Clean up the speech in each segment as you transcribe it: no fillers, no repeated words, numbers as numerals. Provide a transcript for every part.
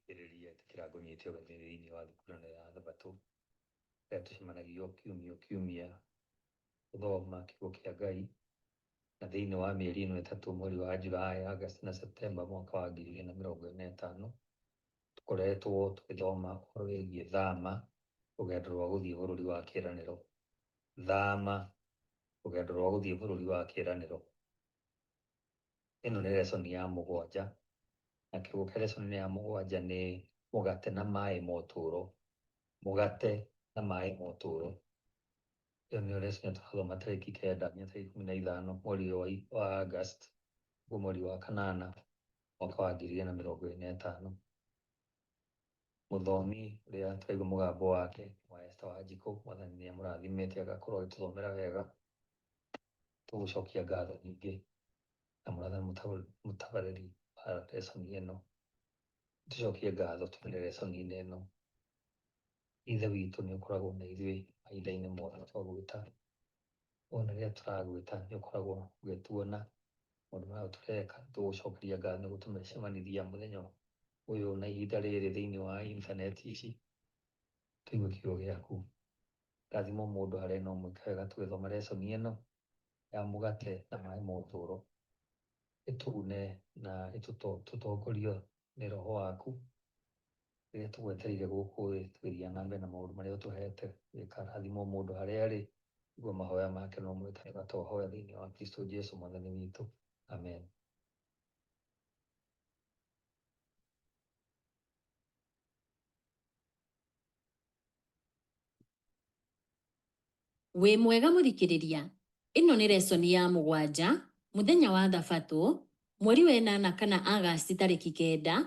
Gĩkĩrĩria kĩrango nyitio thĩinĩ wa thukuru ya Thabatũ, rĩrĩa tũcemanagia kiumia gũthoma kiugo kĩa Ngai, na thĩinĩ wa mĩeri ĩno ĩtatũ, mweri wa Julai, August na September mwaka wa 2025, tũkoretwo tũgĩthoma ũhoro wĩgiĩ thama, rũgendo rwa gũthiĩ bũrũri wa kĩĩranĩro. Thama, rũgendo rwa gũthiĩ bũrũri wa kĩĩranĩro. Ĩno nĩ lesson ya 7, na kiugo kĩa lesson ya 7 nĩ mũgate na maĩ ma ũtũũro. Mũgate na maĩ ma ũtũũro. Ĩyo nĩyo lesson tũrathoma tarĩki 9 nginya tarĩki 15 mweri wa August, mweri wa kanana mwaka wa 2025. Mũthomi ũrĩa tũraigua mũgambo wake wa Esther Wanjikũ, Mwathani nĩ amũrathimĩte agakorwo agĩtũthomera wega. Tũgũcokia ngatho nyingĩ na Mwathani mũtabarĩri wa lesson ĩno. Tũcokie ngatho tũmĩre lesson-inĩ ĩno. Ithe witũ nĩ ũkoragwo na ithuĩ mahinda-inĩ mothe twagwĩta. Ona rĩrĩa tũragwĩta nĩ ũkoragwo ũgĩtuona maũndũ marĩa tũreka. Tũgũcokeria ngatho nĩ gũtũcemanithia mũthenya ũyũ na ihinda rĩrĩ thĩinĩ wa intaneti ici. Tũigue kiugo gĩaku. Rathima mũndũ harĩa no mwĩke wega tũgĩthoma lesson ĩno ya mũgate na maĩ ma ũtũũro. Ĩtune na ĩtũtongorie nĩ Roho waku rĩrĩa tũgwetereire gũkũ thĩ tũgĩthiĩ na mbere na maũndũ marĩa ũtũhete gwĩka. Rathima mũndũ harĩa arĩ, igua mahoya make no mwĩke wega twahoya thĩinĩ wa Kristo Jesũ Mwathani witũ. Amen. Wĩ mwega mũthikĩrĩria, ĩno nĩ lesson ya 7, mũthenya wa Thabatũ, mweri wa 8 kana August tarĩki 9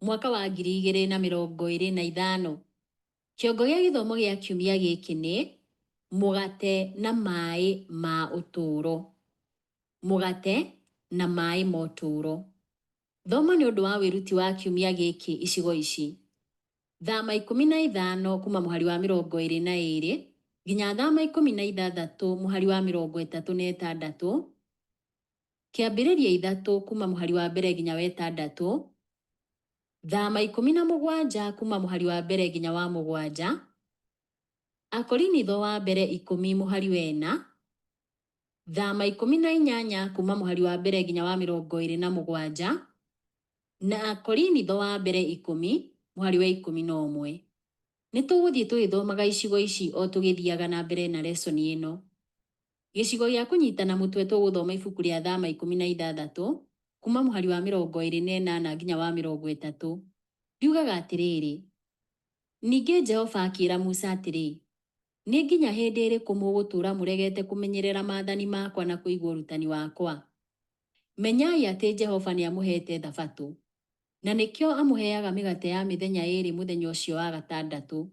mwaka wa 2025. Kĩongo gĩa gĩthomo gĩa kiumia gĩkĩ nĩ mũgate na maĩ ma ũtũũro. Mũgate na maĩ ma ũtũũro. Thoma nĩ ũndũ wa wĩruti wa kiumia gĩkĩ icigo ici: Thama 15 kuma mũhari wa 22 nginya Thama 16 mũhari wa 36, Kĩambĩrĩria 3 kuma mũhari wa 1 nginya wa 6, Thama 17 kuma mũhari wa 1 nginya wa 7, Akorinitho wa mbere 10 mũhari wa 4, Thama 18 kuma mũhari wa 1 nginya wa 27, na Akorinitho wa mbere 10 mũhari wa 11. Nĩ tũgũthiĩ tũgĩthomaga icigo ici o tũgĩthiaga na mbere na lesson ĩno. Gĩcigo gĩa kũnyitana mũtwe tũgũthoma ibuku rĩa Thama 16 kuma mũhari wa 28 nginya wa 30. Riugaga atĩrĩrĩ: Ningĩ Jehova akĩĩra Musa atĩrĩ, nĩ nginya hĩndĩ ĩrĩkũ mũgũtũũra mũregete kũmenyerera maathani makwa na kũigua ũrutani wakwa? Menyai atĩ Jehova nĩ amũhete Thabatũ, na nĩkĩo amũheaga mĩgate ya mĩthenya 2 mũthenya ũcio wa gatandatũ.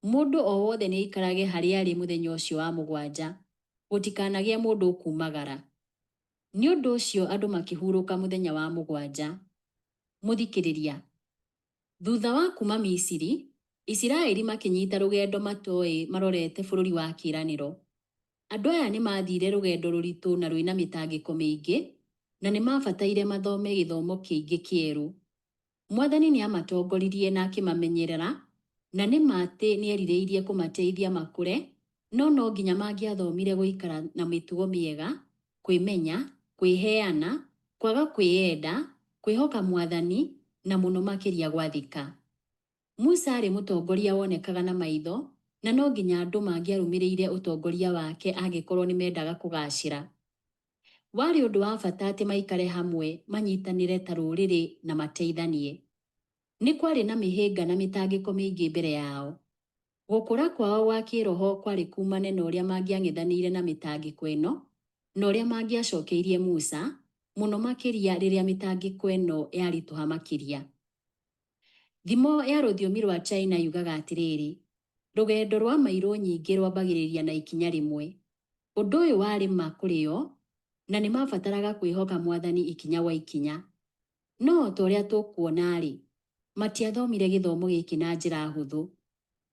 Mũndũ o wothe nĩ aikarage harĩa arĩ mũthenya ũcio wa 7, gũtikanagĩe mũndũ ũkumagara. Nĩ ũndũ ũcio andũ makĩhurũka mũthenya wa 7. Mũthikĩrĩria, thutha wa kuma Misiri, Isiraeli makĩnyita rũgendo matoĩ marorete bũrũri wa kĩĩranĩro. Andũ aya nĩ mathire rũgendo rũritũ na rwĩna mĩtangĩko mĩingĩ, na nĩ mabataire mathome gĩthomo kĩingĩ kĩerũ. Mwathani nĩ amatongoririe na akĩmamenyerera, na nĩ matĩ nĩ erirĩirie kũmateithia makũre, no nginya mangĩathomire gũikara na mĩtugo mĩega, kwĩmenya, kwĩheana, kwaga kwĩenda, kwĩhoka Mwathani, na mũno makĩria gwathĩka. Musa arĩ mũtongoria wonekaga na maitho, na no nginya andũ mangĩarũmĩrĩire ũtongoria wake angĩkorwo nĩ mendaga kũgacĩra. Warĩ ũndũ wa bata atĩ maikare hamwe, manyitanĩre ta rũrĩrĩ na mateithanie. Nĩ kwarĩ na mĩhĩnga na mĩtangĩko mĩingĩ mbere yao. Gũkũra kwao gwa kĩroho kwarĩ kumane na ũrĩa mangĩang'ethanĩire na mĩtangĩko ĩno, na ũrĩa mangĩacokeirie Musa, mũno makĩria rĩrĩa mĩtangĩko ĩno yaritũha makĩria. Thimo ya rũthiomi rwa China yugaga atĩrĩrĩ: rũgendo rwa mairũ nyingĩ rwambagĩrĩria na ikinya rĩmwe. Ũndũ ũyũ warĩ ma kũrĩ o, na nĩ mabataraga kwĩhoka Mwathani ikinya gwa ikinya. No ta ũrĩa tũkuona-rĩ, matiathomire gĩthomo gĩkĩ na njĩra hũthũ.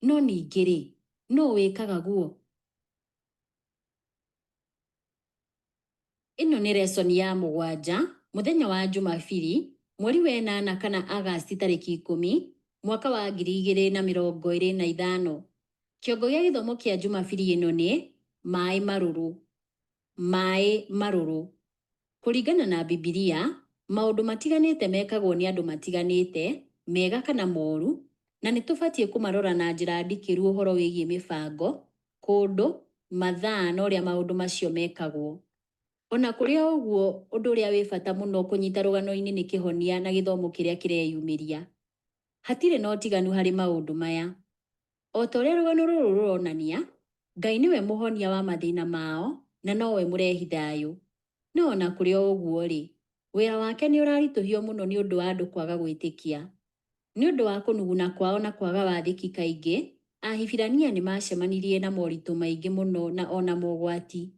No ningĩ-rĩ, nũũ wĩkaga guo? Ĩno nĩ lesson ya 7, mũthenya wa Jumabiri, mweri wa 8 kana Agasti tarĩki 10 mwaka wa 2025. Kĩongo gĩa gĩthomo kĩa Jumapili ĩno nĩ maĩ marũrũ. Maĩ marũrũ. Kũringana na Bibilia, maũndũ matiganĩte mekagwo nĩ andũ matiganĩte, mega kana moru, na nĩ tũbatiĩ kũmarora na njĩra ndikĩru ũhoro wĩgiĩ mĩbango, kũndũ, mathaa na ũrĩa maũndũ macio mekagwo. Ona kũrĩ o ũguo, ũndũ ũrĩa wĩ bata mũno kũnyita rũgano-inĩ nĩ kĩhonia na gĩthomo kĩrĩa kĩreyumĩria. Hatirĩ na ũtiganu harĩ maũndũ maya. O ta ũrĩa rũgano rũrũ rũronania, Ngai nĩwe mũhonia wa mathĩna mao na nowe mũrehi thayũ. No ona kũrĩ o ũguo-rĩ, wĩra wake nĩ ũraritũhio mũno nĩ ũndũ wa andũ kwaga gwĩtĩkia. Nĩ ũndũ wa kũnuguna kwao na kwaga wathĩki kaingĩ, Ahibirania nĩ macemanirie na moritũ maingĩ mũno na ona mogwati.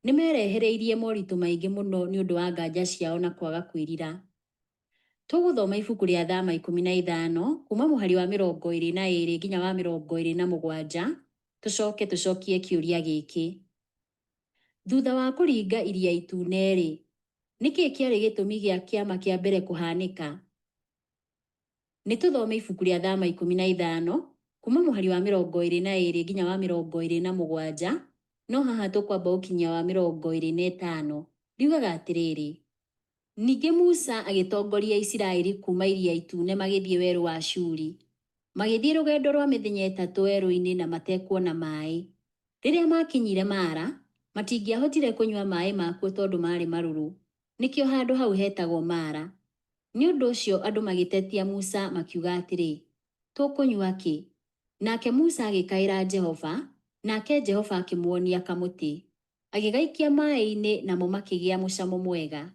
Nĩ merehereirie moritũ maingĩ mũno nĩ ũndũ wa nganja ciao na kwaga kwĩrira. Tũgũthoma ibuku rĩa Thama 15 kuma mũhari wa 22 nginya wa 27, tũcokie kĩũria gĩkĩ. Thutha wa kũringa Iria Itune-rĩ, nĩkĩ kĩarĩ gĩtũmi gĩa kĩama kĩa mbere kũhanĩka? Nĩ tũthome ibuku rĩa Thama 15 kuma mũhari wa 22 nginya wa 27, no haha tũkwamba ũkinyia wa 25. Riugaga atĩrĩrĩ: Ningĩ Musa agĩtongoria Isiraeli kuma Iria Itune magĩthiĩ werũ wa Shuri. Magĩthiĩ rũgendo rwa mĩthenya 3 werũ-inĩ na matekuona maĩ. Rĩrĩa makinyire Mara, matingĩahotire kũnyua maĩ makuo tondũ maarĩ marũrũ. Nĩkĩo handũ hau hetagwo Mara. Nĩ ũndũ ũcio andũ magĩtetia Musa makiuga atĩrĩ, tũkũnyua kĩ? Nake Musa agĩkaĩra Jehova, nake Jehova akĩmuonia kamũtĩ. Agĩgaikia maĩ-inĩ namo makĩgĩa mũcamo mwega.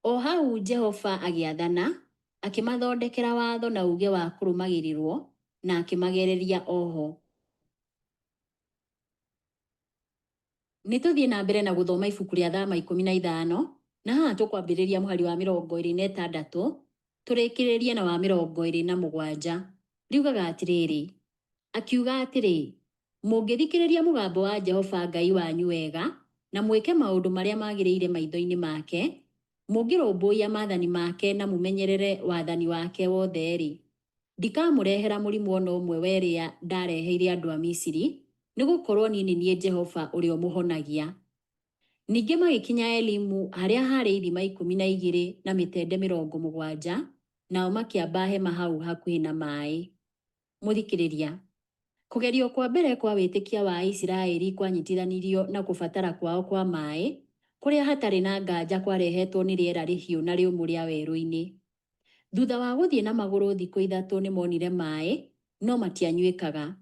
O hau Jehova agĩathana, akĩmathondekera watho na uge wa kũrũmagĩrĩrwo, na akĩmagereria oho. Nĩ tũthiĩ na mbere na gũthoma ibuku rĩa Thama 15, na haha tũkwambĩrĩria mũhari wa 26, tũrĩkĩrĩrie na wa 27. Riugaga atĩrĩrĩ: Akiuga atĩrĩ, mũngĩthikĩrĩria mũgambo wa Jehova Ngai wanyu wega, na mwĩke maũndũ marĩa magĩrĩire maitho-inĩ make, mũngĩrũmbũiya maathani make na mũmenyerere wathani wake wothe-rĩ, ndikamũrehera mũrimũ ona ũmwe wa ĩrĩa ndareheire andũ a Misiri, nĩ gũkorwo niĩ Jehova ũrĩa ũmũhonagia. Ningĩ magĩkinya Elimu harĩa harĩ ithima 12 na mĩtende 70, nao makĩamba hema hau hakuhĩ na maĩ. Mũthikĩrĩria, kũgerio kwa mbere kwa wĩtĩkia wa Isiraeli kwanyitithanirio na kũbatara kwao kwa maĩ, kũrĩa hatarĩ na nganja kwarehetwo nĩ rĩera rĩhiũ na rĩũmũ rĩa werũ-inĩ. Thutha wa gũthiĩ na magũrũ thikũ 3 nĩ monire maĩ, no matianyuĩkaga.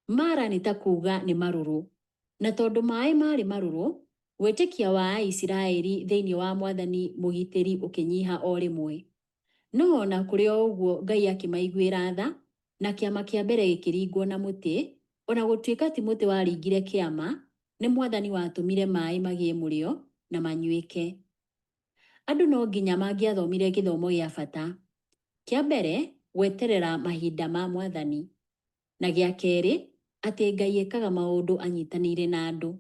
Mara nĩ ta kuuga nĩ marũrũ. Na tondũ maĩ marĩ marũrũ, wĩtĩkia wa Isiraeli thĩinĩ wa Mwathani mũgitĩri ũkĩnyiha o rĩmwe. No ona kũrĩ o ũguo Ngai akĩmaiguĩra tha, na kĩama kĩa mbere gĩkĩringwo na mũtĩ, ona gũtuĩka ti mũtĩ waringire kĩama, nĩ Mwathani watũmire maĩ magĩe mũrĩo na manyuĩke. Andũ no nginya mangĩathomire gĩthomo gĩa bata. Kĩa mbere, gweterera mahinda ma Mwathani. Na gĩa kerĩ, atĩ Ngai ekaga maũndũ anyitanĩire na andũ.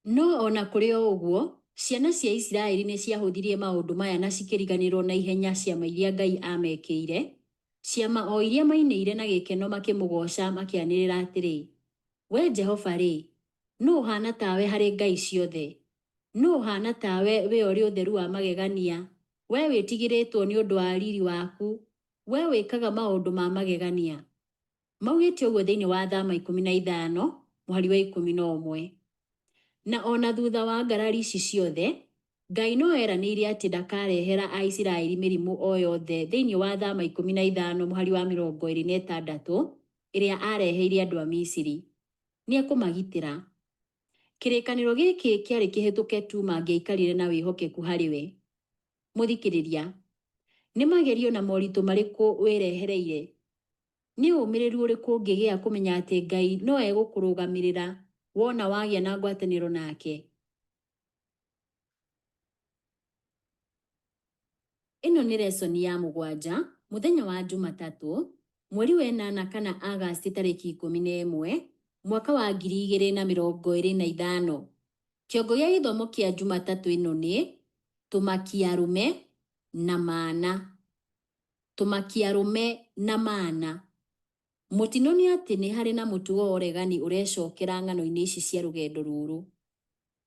No ona kũrĩ o ũguo, ciana cia Isiraeli nĩ ciahũthirie maũndũ maya na cikĩriganĩrwo na ihenya ciama iria Ngai amekĩire, ciama o iria mainĩire na gĩkeno makĩmũgoca makĩanĩrĩra atĩrĩ: We Jehova-rĩ, nũũ ũhaana tawe harĩ ngai ciothe? Nũũ ũhaana tawe we ũrĩ ũtheru wa magegania? We wĩtigĩrĩtwo nĩ ũndũ wa riri waku, we wĩkaga maũndũ ma magegania. Maugĩte ũguo thĩinĩ wa Thama 15 mũhari wa 11. Na ona thutha wa ngarari ici ciothe, Ngai no eranĩire atĩ ndakarehera Aisiraeli mĩrimũ o yothe thĩinĩ wa Thama 15 mũhari wa 26 ĩrĩa areheire andũ a Misiri. Nĩ ekũmagitĩra. Kĩrĩkanĩro gĩkĩ kĩarĩ kĩhĩtũke tu mangĩaikarire na wĩhokeku harĩ we. Mũthikĩrĩria, nĩ magerio na moritũ marĩkũ wĩrehereire? Nĩ ũmĩrĩru ũrĩkũ ũngĩgĩa kũmenya atĩ Ngai no egũkũrũgamĩrĩra wona wagĩa na ngwatanĩro nake? Ĩno nĩ lesoni ya 7, mũthenya wa Jumatatũ, mweri wa 8 kana Agasti tarĩki 11, mwaka wa 2025. Kĩongo gĩa gĩthomo kĩa Jumatatũ ĩno nĩ tũmakia arũme na mana. Tũmakia arũme na mana. Mũtino nĩ atĩ nĩ harĩ na mũtugo wa ũregani ũrecokera ng'ano-inĩ ici cia rũgendo rũrũ.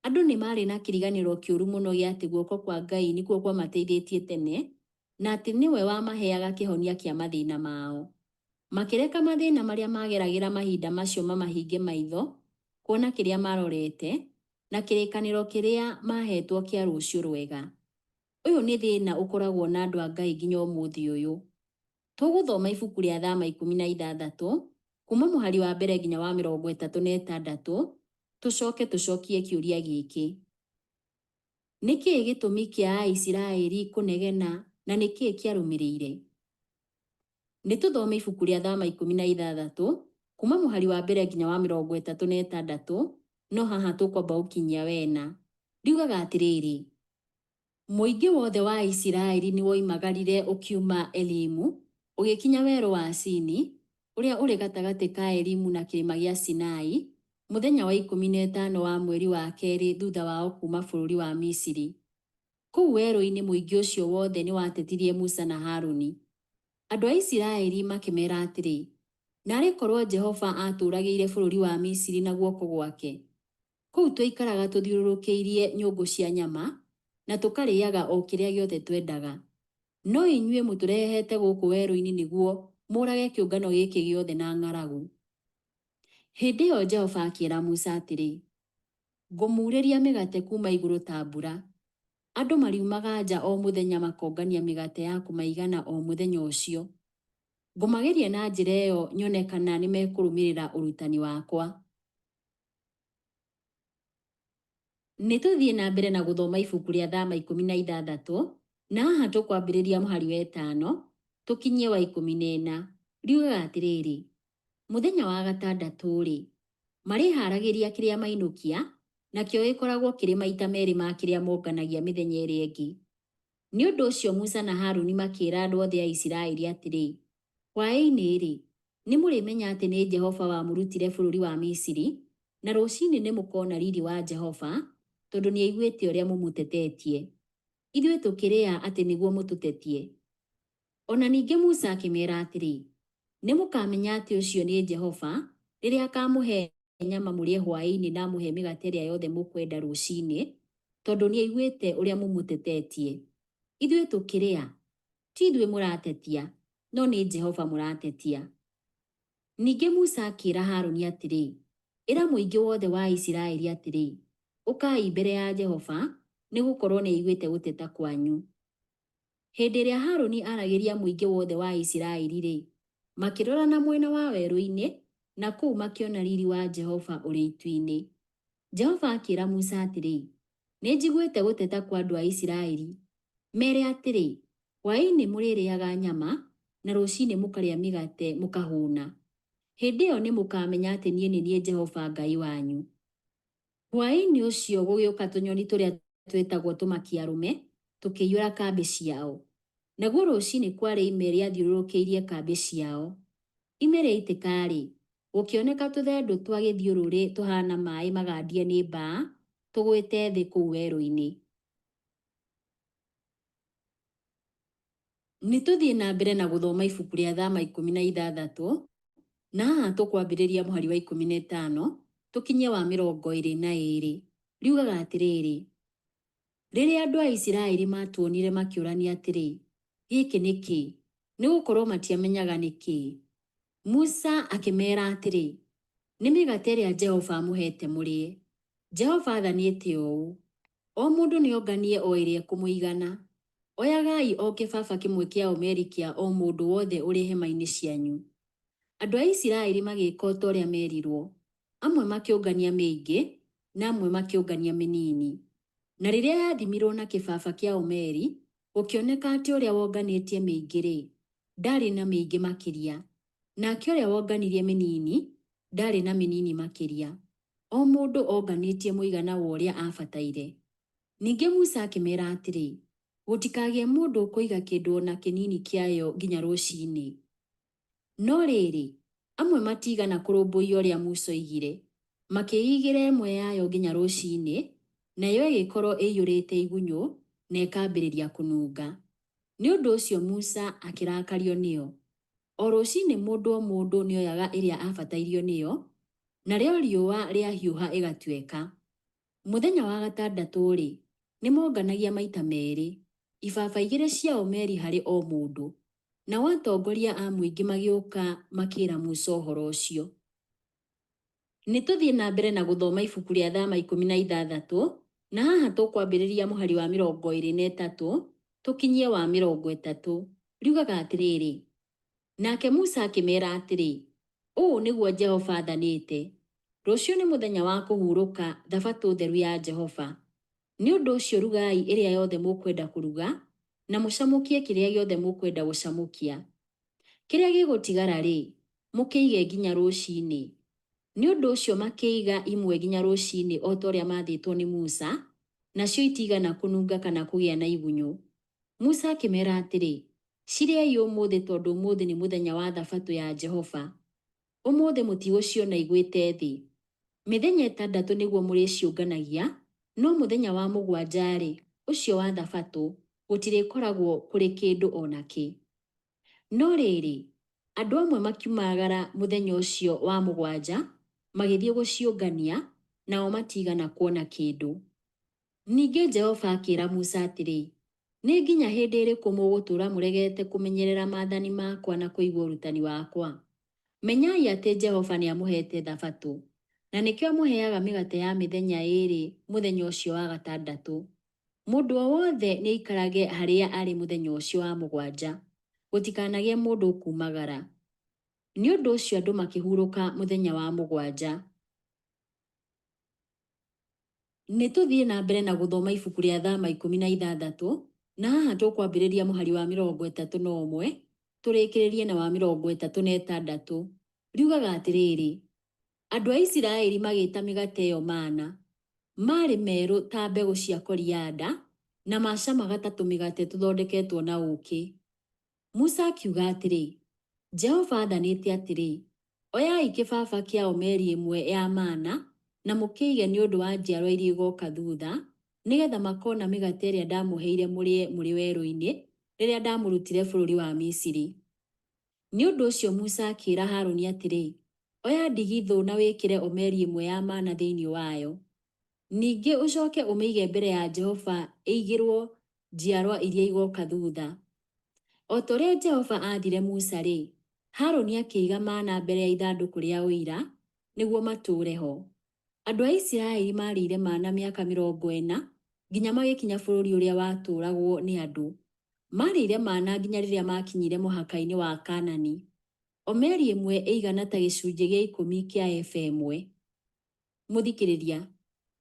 Andũ nĩ marĩ na kĩriganĩro kĩũru mũno gĩa atĩ guoko kwa Ngai nĩkuo kwamateithĩtie tene, na atĩ nĩwe wamaheaga kĩhonia kĩa mathĩna mao. Makĩreka mathĩna marĩa mageragĩra mahinda macio mamahinge maitho, kuona kĩrĩa marorete, na kĩrĩkanĩro kĩrĩa mahetwo kĩa rũciũ rwega. Ũyũ nĩ thĩna ũkoragwo na andũ a Ngai nginya ũmũthĩ ũyũ. Tũgũthoma ibuku rĩa Thama 16 kuma mũhari wa mbere nginya wa 36, tũcokie kĩũria gĩkĩ. Nĩkĩĩ gĩtũmi kĩa Aisiraeli kũnegena na nĩkĩĩ kĩarũmĩrĩire? Nĩtũthome ibuku rĩa Thama 16 kuma mũhari wa mbere nginya wa 36, no haha tũkwamba gũkinyia wena. Riugaga atĩrĩrĩ: mũingĩ wothe wa Isiraeli nĩ woimagarire ũkiuma Elimu, ũgĩkinya werũ wa Sini, ũrĩa ũrĩ gatagatĩ ka Elimu na kĩrĩma gĩa Sinai, mũthenya wa 15 wa mweri wa kerĩ thutha wao kuma bũrũri wa Misiri. Kũu werũ-inĩ mũingĩ ũcio wothe nĩ watetirie Musa na Harũni. Andũ a Isiraeli makĩmera atĩrĩ: narĩ korwo Jehova atũragĩire bũrũri wa Misiri na guoko gwake. Kũu twaikaraga tũthiũrũrũkĩirie nyũngũ cia nyama, na tũkarĩaga o kĩrĩa gĩothe twendaga. No inyuĩ mũtũrehete gũkũ werũ-inĩ nĩguo mũrage kĩũngano gĩkĩ gĩothe na ng'aragu. Hĩndĩ ĩyo Jehova akĩĩra Musa atĩrĩ: ngũmurĩria mĩgate kuma igũrũ ta mbura. Andũ mariumaga nja o mũthenya makongania mĩgate ya kũmaigana o mũthenya ũcio. Ngũmageria na njĩra ĩyo nyone kana nĩ mekũrũmĩrĩra ũrutani wakwa. Nĩtũthiĩ na mbere na gũthoma ibuku rĩa Thama 16, na haha tũkwambĩrĩria mũhari wa 5 tũkinyie wa 14. Riugaga atĩrĩrĩ: mũthenya wa gatandatũ-rĩ, marĩharagĩria kĩrĩa mainũkia, nakĩo gĩkoragwo kĩrĩ maita merĩ ma kĩrĩa monganagia mĩthenya ĩrĩa ĩngĩ. Nĩ ũndũ ũcio Musa na Harũni makĩĩra andũ othe a Isiraeli atĩrĩ: hwaĩ-inĩ-rĩ, nĩ mũrĩmenya atĩ nĩ Jehova wamũrutire bũrũri wa Misiri, na rũciinĩ nĩ mũkona riri wa Jehova, tondũ nĩ aiguĩte ũrĩa mũmũtetetie. Ithuĩ tũkĩrĩa atĩ nĩguo mũtũtetie. Ona ningĩ Musa akĩmeera atĩrĩ: nĩ mũkamenya atĩ ũcio nĩ Jehova rĩrĩa akamũhe nyama mũrĩe hwaĩ-inĩ na amũhe mĩgate ĩrĩa yothe mũkwenda rũciinĩ, tondũ nĩ aiguĩte ũrĩa mũmũtetetie. Ithuĩ tũkĩrĩa, ti ithuĩ mũratetia, no nĩ Jehova mũratetia. Ningĩ Musa akĩĩra Harũni atĩrĩ: ĩra mũingĩ wothe wa Isiraeli atĩrĩ: ũkai mbere ya Jehova, nĩ gũkorwo nĩ aiguĩte gũteta kwanyu. Hĩndĩ ĩrĩa Harũni aragĩria mũingĩ wothe wa Isiraeli-rĩ, makĩrora na mwena wa werũ-inĩ, na kũu makĩona riri wa Jehova ũrĩ itu-inĩ. Jehova akĩĩra Musa atĩrĩ: nĩ njiguĩte gũteta kwa andũ a Isiraeli. Mere atĩrĩ: hwaĩ-inĩ mũrĩrĩaga nyama, na rũciinĩ mũkarĩa mĩgate mũkahũna. Hĩndĩ ĩyo nĩ mũkamenya atĩ niĩ nĩ niĩ Jehova Ngai wanyu. Hwaĩ-inĩ ũcio gũgĩũka tũnyoni tũrĩa twĩtagwo tũmakia arũme, tũkĩiyũra kambĩ ciao. Naguo rũciinĩ kwarĩ ime rĩathiũrũrũkĩirie kambĩ ciao. Ime rĩaitĩka-rĩ, gũkĩoneka tũthendũ twa gĩthiũrũrĩ tũhana maaĩ magandie nĩ mbaa, tũgwĩte thĩ kũu werũ-inĩ. Nĩtũthiĩ na mbere na gũthoma ibuku rĩa Thama 16, na haha tũkwambĩrĩria mũhari wa 15 tũkinyie wa 22. Riugaga atĩrĩrĩ: rĩrĩa andũ a Isiraeli matuonire makĩũrania atĩrĩ: gĩkĩ nĩ kĩĩ? Nĩ gũkorwo matiamenyaga nĩ kĩĩ. Musa akĩmeera atĩrĩ: nĩ mĩgate ĩrĩa Jehova amũhete mũrĩe. Jehova athanĩte ũũ: o mũndũ nĩonganie o ĩrĩa kũmũigana. Oyagai o kĩbaba kĩmwe kĩa omeri kĩa o mũndũ wothe ũrĩ hema-inĩ cianyu. Andũ a Isiraeli magĩĩka o ta ũrĩa merirwo, amwe makĩũngania mĩingĩ na amwe makĩũngania mĩnini. Na rĩrĩa yathimirwo na kĩbaba kĩa omeri, gũkĩoneka atĩ ũrĩa wonganĩtie mĩingĩ-rĩ, ndarĩ na mĩingĩ makĩria, nake ũrĩa wonganirie mĩnini ndarĩ na mĩnini makĩria. O mũndũ onganĩtie mũigana wa ũrĩa abataire. Ningĩ Musa akĩmeera atĩrĩ: gũtikagĩe mũndũ ũkũiga kĩndũ ona kĩnini kĩayo nginya rũciinĩ. No rĩrĩ, amwe matigana kũrũmbũiya ũrĩa Musa oigire, makĩigĩra ĩmwe yayo nginya rũciinĩ, nayo ĩgĩkorwo ĩiyũrĩte igunyũ na ĩkambĩrĩria kũnunga. Nĩ ũndũ ũcio Musa akĩrakario nĩyo. O rũcinĩ mũndũ o mũndũ nĩoyaga ĩrĩa abatairio nĩyo, narĩo riũa rĩahiũha ĩgatuĩka. Mũthenya wa gatandatũ-rĩ, nĩmonganagia maita merĩ, ibaba 2 cia omeri harĩ o mũndũ. Nao atongoria a mũingĩ magĩũka makĩra Musa ũhoro ũcio. Nĩtũthiĩ na mbere na gũthoma ibuku rĩa Thama 16, na haha tũkwambĩrĩria mũhari wa 23 tũkinyie wa 30. Riugaga atĩrĩrĩ: nake Musa akĩmeera atĩrĩ, ũũ nĩguo Jehova athanĩte: rũciũ nĩ mũthenya wa kũhurũka, thabatũ theru ya Jehova. Nĩ ũndũ ũcio rugai ĩrĩa yothe mũkwenda kũruga, na mũcamũkie kĩrĩa gĩothe mũkwenda gũcamũkia. Kĩrĩa gĩgũtigara-rĩ, mũkĩige nginya rũcinĩ. Nĩ ũndũ ũcio makĩiga imwe nginya rũcinĩ o ta ũrĩa maathĩtwo nĩ Musa, nacio itigana kũnunga kana kũgĩa na igunyũ. Musa akĩmeera atĩrĩ, cirĩei ũmũthĩ tondũ ũmũthĩ nĩ mũthenya wa thabatũ ya Jehova. Ũmũthĩ mũtigũciona igwĩte thĩ. Mĩthenya 6 nĩguo mũrĩciũnganagia, no mũthenya wa 7-rĩ, ũcio wa thabatũ, gũtirĩkoragwo kũrĩ kĩndũ o nakĩ. No rĩrĩ, andũ amwe makiumagara mũthenya ũcio wa 7 magĩthiĩ gũciũngania, nao matigana kuona kĩndũ. Ningĩ Jehova akĩĩra Musa atĩrĩ, nĩ nginya hĩndĩ ĩrĩkũ mũgũtũũra mũregete kũmenyerera maathani makwa na kũigua ũrutani wakwa? Menyai atĩ Jehova nĩamũheete thabatũ, na nĩkĩo amũheaga mĩgate ya mĩthenya 2 mũthenya ũcio wa gatandatũ. Mũndũ o wothe nĩaikarage harĩa arĩ mũthenya ũcio wa 7, gũtikanagĩe mũndũ ũkumagara. Nĩ ũndũ ũcio andũ makĩhurũka mũthenya wa 7. Nĩtũthiĩ na mbere na gũthoma ibuku rĩa Thama 16, na haha tũkwambĩrĩria mũhari wa 31 tũrĩkĩrĩrie na wa 36. Riugaga atĩrĩrĩ: andũ a Isiraeli magĩĩta mĩgate ĩyo mana. Maarĩ merũ ta mbegũ cia korianda, na macamaga ta tũmĩgate tũthondeketwo na ũũkĩ. Musa akiuga atĩrĩ, Jehova athanĩte atĩrĩ, oyai kĩbaba kĩa omeri 1 ya mana, na mũkĩige nĩ ũndũ wa njiarwa iria igoka thutha, nĩgetha makona mĩgate ĩrĩa ndamũheire mũrĩe mũrĩ werũ-inĩ rĩrĩa ndamũrutire bũrũri wa Misiri. Nĩ ũndũ ũcio Musa akĩĩra Harũni atĩrĩ, oya ndigithũ na wĩkĩre omeri 1 ya mana thĩinĩ wayo. Ningĩ ũcoke ũmĩige mbere ya Jehova ĩigĩrwo njiarwa iria igoka thutha. O ta ũrĩa Jehova aathire Musa-rĩ, Harũni akĩiga mana mbere ya ithandũkũ rĩa ũira nĩguo matũũre ho. Andũ a Isiraeli maarĩire mana mĩaka 40 nginya magĩkinya bũrũri ũrĩa watũũragwo nĩ andũ. Maarĩire mana nginya rĩrĩa makinyire mũhaka-inĩ wa Kaanani. Omeri 1 ĩigana ta gĩcunjĩ gĩa 10 kĩa eba 1. Mũthikĩrĩria,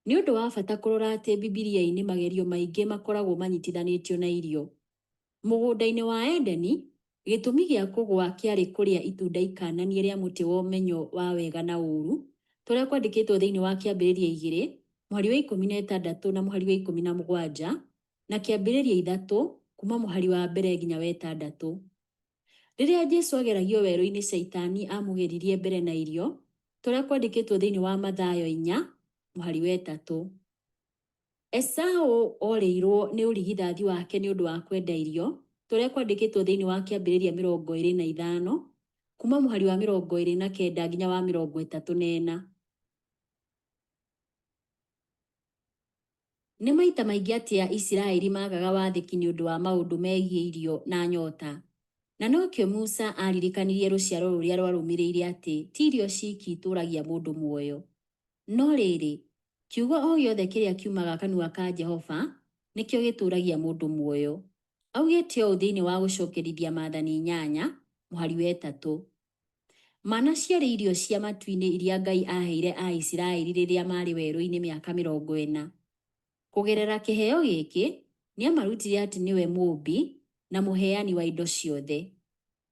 nĩ ũndũ wa bata kũrora atĩ Bibilia-inĩ magerio maingĩ makoragwo manyitithanĩtio na irio. Mũgũnda-inĩ wa Edeni, gĩtũmi gĩa kũgwa kĩarĩ kũrĩa itunda ikananie rĩa mũtĩ wa ũmenyo wa wega na ũũru, tũrĩa kwandĩkĩtwo thĩinĩ wa Kĩambĩrĩria 2, mũhari wa 16 na mũhari wa 17, na Kĩambĩrĩria 3 kuma mũhari wa 1 nginya wa 6. Rĩrĩa Jesũ ageragio werũ-inĩ, Shaitani amũgeririe mbere na irio, tũrĩa kwandĩkĩtwo thĩinĩ wa Mathayo 4, mũhari wa 3. Esaũ orĩirwo nĩ ũrigithathi wake nĩ ũndũ wa kwenda irio, tũrĩa kwandĩkĩtwo thĩinĩ wa Kĩambĩrĩria 25 kuma mũhari wa 29 nginya wa 34. Nĩ maita maingĩ atĩa Isiraeli maagaga wathĩki nĩ ũndũ wa maũndũ megiĩ irio na nyota. Na nokĩo Musa aririkanirie rũciaro rũrĩa rwarũmĩrĩire atĩ ti irio ciki itũũragia mũndũ muoyo. No rĩrĩ, kiugo o gĩothe kĩrĩa kiumaga kanua ka Jehova nĩkĩo gĩtũũragia mũndũ muoyo. Augĩte ũũ thĩinĩ wa gũcokerithia Maathani 8, mũhari wa 3. Mana ciarĩ irio cia matu-inĩ iria Ngai aheire a Isiraeli rĩrĩa maarĩ werũ-inĩ mĩaka 40. Kũgerera kĩheo gĩkĩ, nĩamarutire atĩ nĩwe mũũmbi na mũheani wa indo ciothe.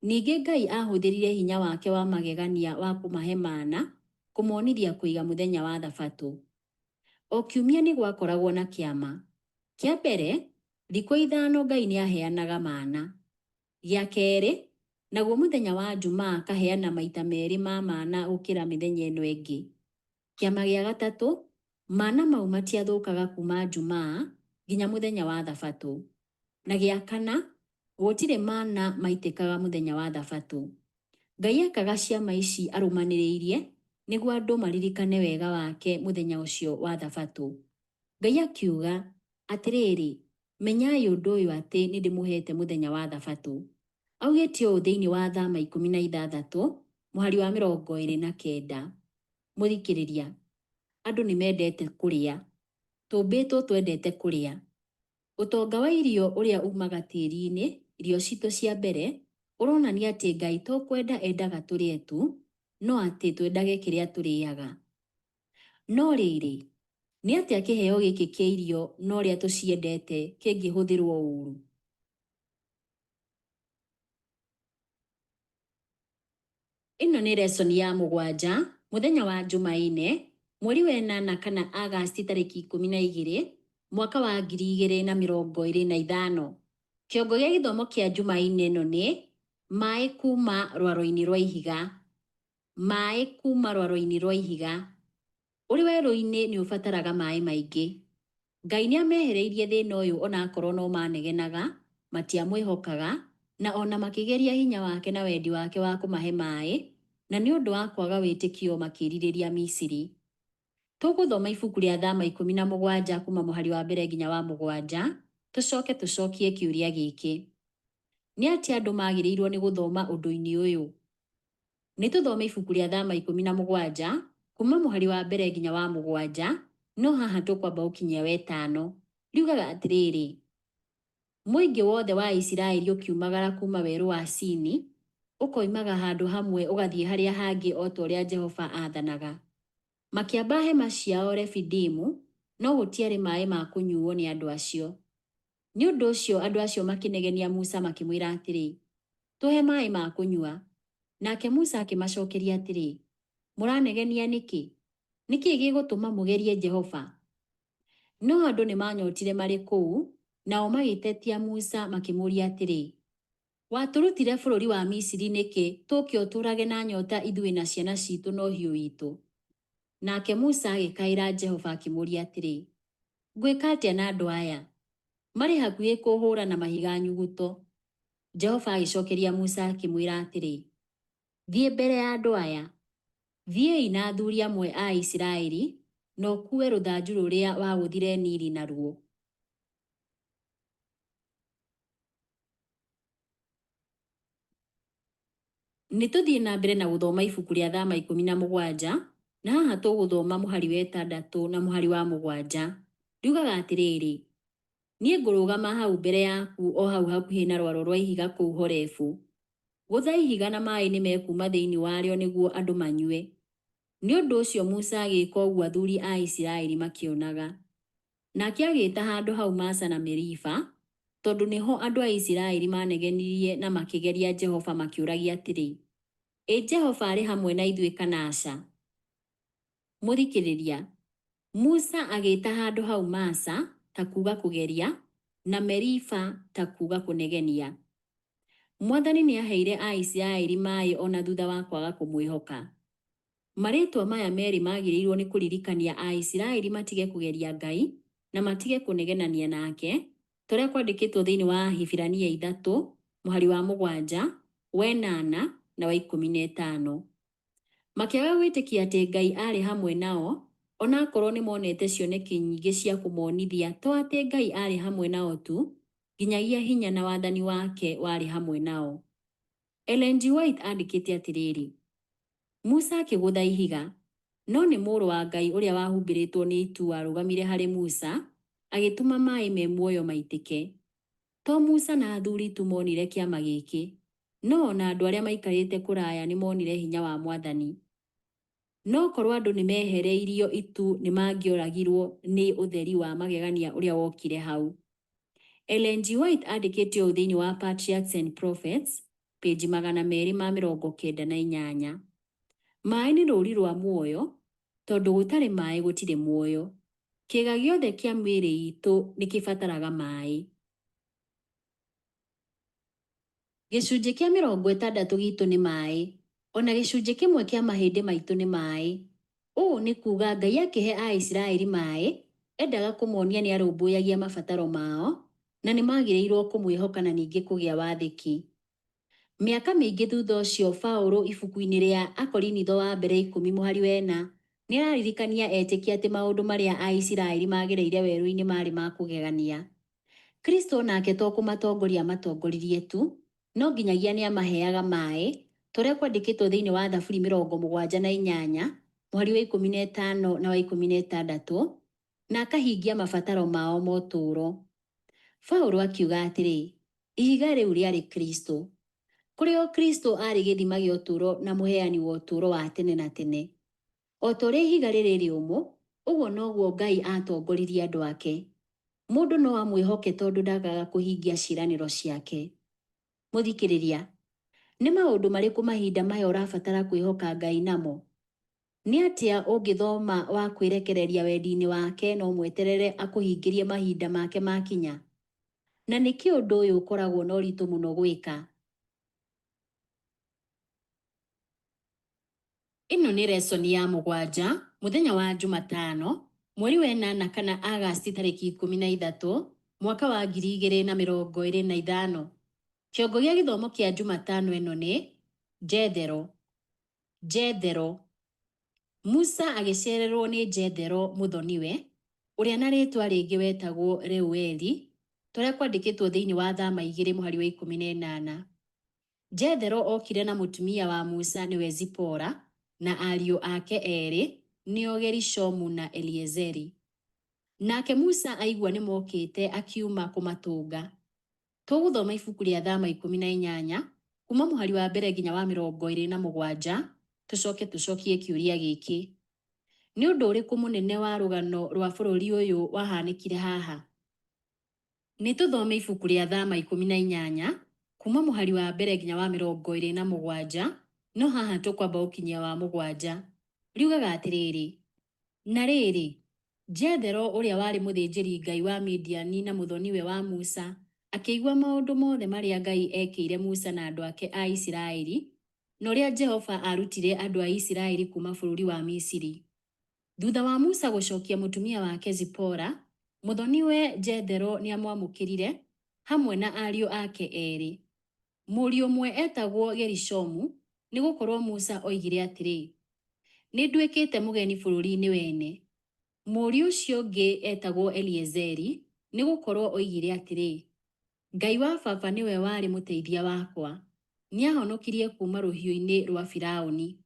Ningĩ Ngai ahũthĩrire hinya wake wa magegania wa kũmahe mana kũmonithia kũiga mũthenya wa thabatũ. O kiumia nĩ gwakoragwo na kĩama. Kĩa mbere, thikũ 5 Ngai nĩaheanaga mana. Gĩa kerĩ, naguo mũthenya wa Jumaa akaheana maita 2 ma mana gũkĩra mĩthenya ĩno ĩngĩ. Kĩama gĩa gatatũ, Mana mau matiathũkaga kuma Jumaa nginya mũthenya wa Thabatũ. Na gĩa kana, gũtirĩ mana maitĩkaga mũthenya wa Thabatũ. Ngai ekaga ciama ici arũmanĩrĩirie nĩguo andũ maririkane wega wake mũthenya ũcio wa Thabatũ. Ngai akiuga, atĩrĩrĩ, menyai ũndũ ũyũ atĩ nĩ ndĩmũhete mũthenya wa Thabatũ. Augĩte ũũ thĩinĩ wa Thama 16 mũhari wa 29. Mũthikĩrĩria, andũ nĩ mendete kũrĩa. Tũmbĩtwo twendete kũrĩa. Ũtonga wa irio ũrĩa umaga tĩri-inĩ, irio citũ cia mbere, ũronania atĩ Ngai to kwenda endaga tũrĩe tu, no atĩ twendage kĩrĩa tũrĩaga. No rĩrĩ, nĩ atĩa kĩheo gĩkĩ kĩa irio no ũrĩa tũciendete kĩngĩhũthĩrwo ũũru? Ĩno nĩ lesson ya 7, mũthenya wa Jumaine, mweri wa 8 kana Agasti tarĩki 12, mwaka wa 2025. Kĩongo gĩa gĩthomo kĩa Jumaine ĩno nĩ maĩ kuma rwaro-inĩ rwa ihiga. Maĩ kuma rwaro-inĩ rwa ihiga. Ũrĩ werũ-inĩ nĩ ũbataraga maĩ maingĩ. Ngai nĩ amehereirie thĩna ũyũ onakorwo no manegenaga, matiamwĩhokaga, na ona makĩgeria hinya wake na wendi wake wa kũmahe maĩ, na nĩ ũndũ wa kwaga wĩtĩkio makĩrirĩria Misiri. Tũgũthoma ibuku rĩa Thama 17 kuma mũhari wa mbere nginya wa 7, tũcokie kĩũria gĩkĩ. Nĩ atĩ andũ magĩrĩirwo nĩ gũthoma ũndũ-inĩ ũyũ? Nĩ tũthome ibuku rĩa Thama 17 kuma mũhari wa mbere nginya wa 7, no haha tũkwamba gũkinyia wa 5. Riugaga atĩrĩrĩ, mũingĩ wothe wa Isiraeli ũkiumagara kuma werũ wa Sini, ũkoimaga handũ hamwe ũgathiĩ harĩa hangĩ o ta ũrĩa Jehova aathanaga. Makĩamba hema ciao Refidimu, no gũtiarĩ maĩ ma kũnyuo nĩ andũ acio. Nĩ ũndũ ũcio andũ acio makĩnegenia Musa makĩmwĩra atĩrĩ, tũhe maĩ ma kũnyua. Nake Musa akĩmacokeria atĩrĩ, mũranegenia nĩkĩ? Nĩkĩ gĩgũtũma mũgerie Jehova? No andũ nĩ manyotire marĩ kũu, nao magĩtetia Musa makĩmũria atĩrĩ, watũrutire bũrũri wa Misiri nĩkĩ tũke ũtũrage na nyota ithuĩ na ciana citũ na ũhiũ witũ? Nake Musa agĩkaĩra Jehova akĩmũria atĩrĩ, ngwĩka atĩa na andũ aya? Marĩ hakuhĩ kũhũũra na mahiga nyuguto. Jehova agĩcokeria Musa akĩmwĩra atĩrĩ, thiĩ mbere ya andũ aya. Thiĩi na athuri amwe a Isiraeli, na ũkuue rũthanju rũrĩa wagũthire Nili naruo. Nĩ tũthiĩ na mbere na gũthoma ibuku rĩa Thama 17, na haha tũgũthoma mũhari wa 6 na mũhari wa 7. Riugaga atĩrĩrĩ, niĩ ngũrũgama hau mbere yaku o hau hakuhĩ na rwaro rwa ihiga kũu Horebu. Gũtha ihiga na maĩ nĩ mekuma thĩinĩ warĩo nĩguo andũ manyue. Nĩ ũndũ ũcio Musa agĩĩka ũguo athuri a Isiraeli makĩonaga. Nake agĩĩta handũ hau Masa na Meriba, tondũ nĩho andũ a Isiraeli manegenirie na makĩgeria Jehova makĩũragia atĩrĩ, Jehova arĩ hamwe na ithuĩ kana aca? Mũthikĩrĩria, Musa agĩĩta handũ hau Masa ta kuuga kũgeria, na Meriba ta kuuga kũnegenia. Mwathani nĩ aheire a Isiraeli maĩ ona thutha wa kwaga kũmwĩhoka. Marĩtwa maya merĩ magĩrĩirwo nĩ kũririkania a Isiraeli matige kũgeria Ngai na matige kũnegenania nake, tũrĩa kwandĩkĩtwo thĩinĩ wa Hibirania 3, mũhari wa 7, wa 8 na wa 15. Makĩaga gwĩtĩkia atĩ Ngai arĩ hamwe nao, onakorwo nĩ monete cioneki nyingĩ cia kũmonithia to atĩ Ngai arĩ hamwe nao tu, nginyagia hinya na wathani wake warĩ hamwe nao. Ellen G. White andĩkĩte atĩrĩrĩ, Musa akĩgũtha ihiga, no nĩ mũrũ wa Ngai ũrĩa wahumbĩrĩtwo nĩ itu arũgamire harĩ Musa, agĩtũma maĩ me muoyo maitĩke. To Musa na athuri tu monire kĩama gĩkĩ, no ona andũ arĩa maikarĩte kũraya nĩ monire hinya wa Mwathani. No korwo andũ nĩ mehereirio itu nĩ mangĩoragirwo nĩ ũtheri wa magegania ũrĩa wokire hau. Ellen G. White andĩkĩte ũũ thĩinĩ wa Patriarchs and Prophets, page 298. Maĩ nĩ rũũri rwa muoyo, tondũ gũtarĩ maĩ gũtirĩ muoyo. Kĩĩga gĩothe kĩa mĩĩrĩ itũ nĩ kĩbataraga maĩ. Gĩcunjĩ kĩa 60 gitũ nĩ maĩ, ona gĩcunjĩ kĩmwe kĩa mahĩndĩ maitũ nĩ maĩ. Ũũ nĩ kuuga Ngai akĩhe Aisiraeli maĩ, endaga kũmonia nĩ arũmbũyagia mabataro mao, na nĩ magĩrĩirwo kũmwĩhoka na ningĩ kũgĩa wathĩki. Mĩaka mĩingĩ thutha ũcio, Paũlũ ibuku-inĩ rĩa Akorinitho wa mbere 10:4 nĩ araririkania etĩkia atĩ maũndũ marĩa Aisiraeli magereire werũ-inĩ marĩ ma kũgegania. Kristo nake to kũmatongoria matongoririe tu, no nginyagia nĩ amaheaga maĩ, tũrĩa kwandĩkĩtwo thĩinĩ wa Thaburi 78 mũhari wa 15 na wa 16, na akahingia mabataro mao ma ũtũũro. Paũlũ akiuga atĩrĩ, ihiga rĩu rĩarĩ Kristo. Kũrĩ o Kristo arĩ gĩthima gĩa ũtũũro na mũheani wa ũtũũro wa tene na tene. O ta ũrĩa ihiga rĩrĩ rĩũmũ, ũguo noguo Ngai atongoririe andũ ake. Mũndũ no amwĩhoke tondũ ndagaga kũhingia ciĩranĩro ciake. Mũthikĩrĩria, nĩ maũndũ marĩkũ mahinda maya ũrabatara kwĩhoka Ngai namo? Nĩ atĩa ũngĩthoma wa kwĩrekereria wendi-inĩ wake no mweterere akũhingĩrie mahinda make makinya? Na nĩkĩ ũndũ ũyũ ũkoragwo na ũritũ mũno gwĩka? Ĩno nĩ lesoni ya 7, mũthenya wa Jumatano, mweri wa 8 kana Agasti tarĩki 13, mwaka wa 2025. Kĩongo gĩa gĩthomo kĩa Jumatano ĩno nĩ Jethero. Jethero. Musa agĩcererwo nĩ Jethero mũthoniwe, ũrĩa na rĩtwa rĩngĩ wetagwo Reueli, tũrĩa kwandĩkĩtwo thĩinĩ wa Thama 2 mũhari wa 18. Jethero okire na mũtumia wa Musa nĩwe Zipora, na ariũ ake erĩ nĩo Gerishomu na Eliezeri. Nake Musa aigua nĩ mokĩte akiuma kũmatũnga. Tũgũthoma ibuku rĩa Thama 18 kuma mũhari wa mbere nginya wa 27, tucokie kĩũria gĩkĩ. Nĩ ũndũ ũrĩkũ mũnene wa rũgano rwa bũrũri ũyũ wahanĩkire haha? Nĩ tũthome ibuku rĩa Thama 18 kuma mũhari wa mbere nginya wa 27, no haha tũkwamba ũkinyia wa 7. Riugaga atĩrĩrĩ, na rĩrĩ, Jethero ũrĩa warĩ mũthĩnjĩri Ngai wa Midiani na mũthoniwe wa Musa, akĩigua maũndũ mothe marĩa Ngai ekĩire Musa na andũ ake a Isiraeli, na ũrĩa Jehova arutire andũ a Isiraeli kuma bũrũri wa Misiri. Thutha wa Musa gũcokia mũtumia wake Zipora, mũthoniwe Jethero nĩ amwamũkĩrire hamwe na ariũ ake erĩ. Mũriũ ũmwe etagwo Gerishomu, nĩ gũkorwo Musa oigire atĩrĩ, nĩ nduĩkĩte mũgeni bũrũri-inĩ wene. Mũriũ ũcio ũngĩ etagwo Eliezeri, nĩ gũkorwo oigire atĩrĩ, Ngai wa baba nĩwe warĩ mũteithia wakwa, nĩ ahonokirie kuma rũhiũ-inĩ rwa Firaũni.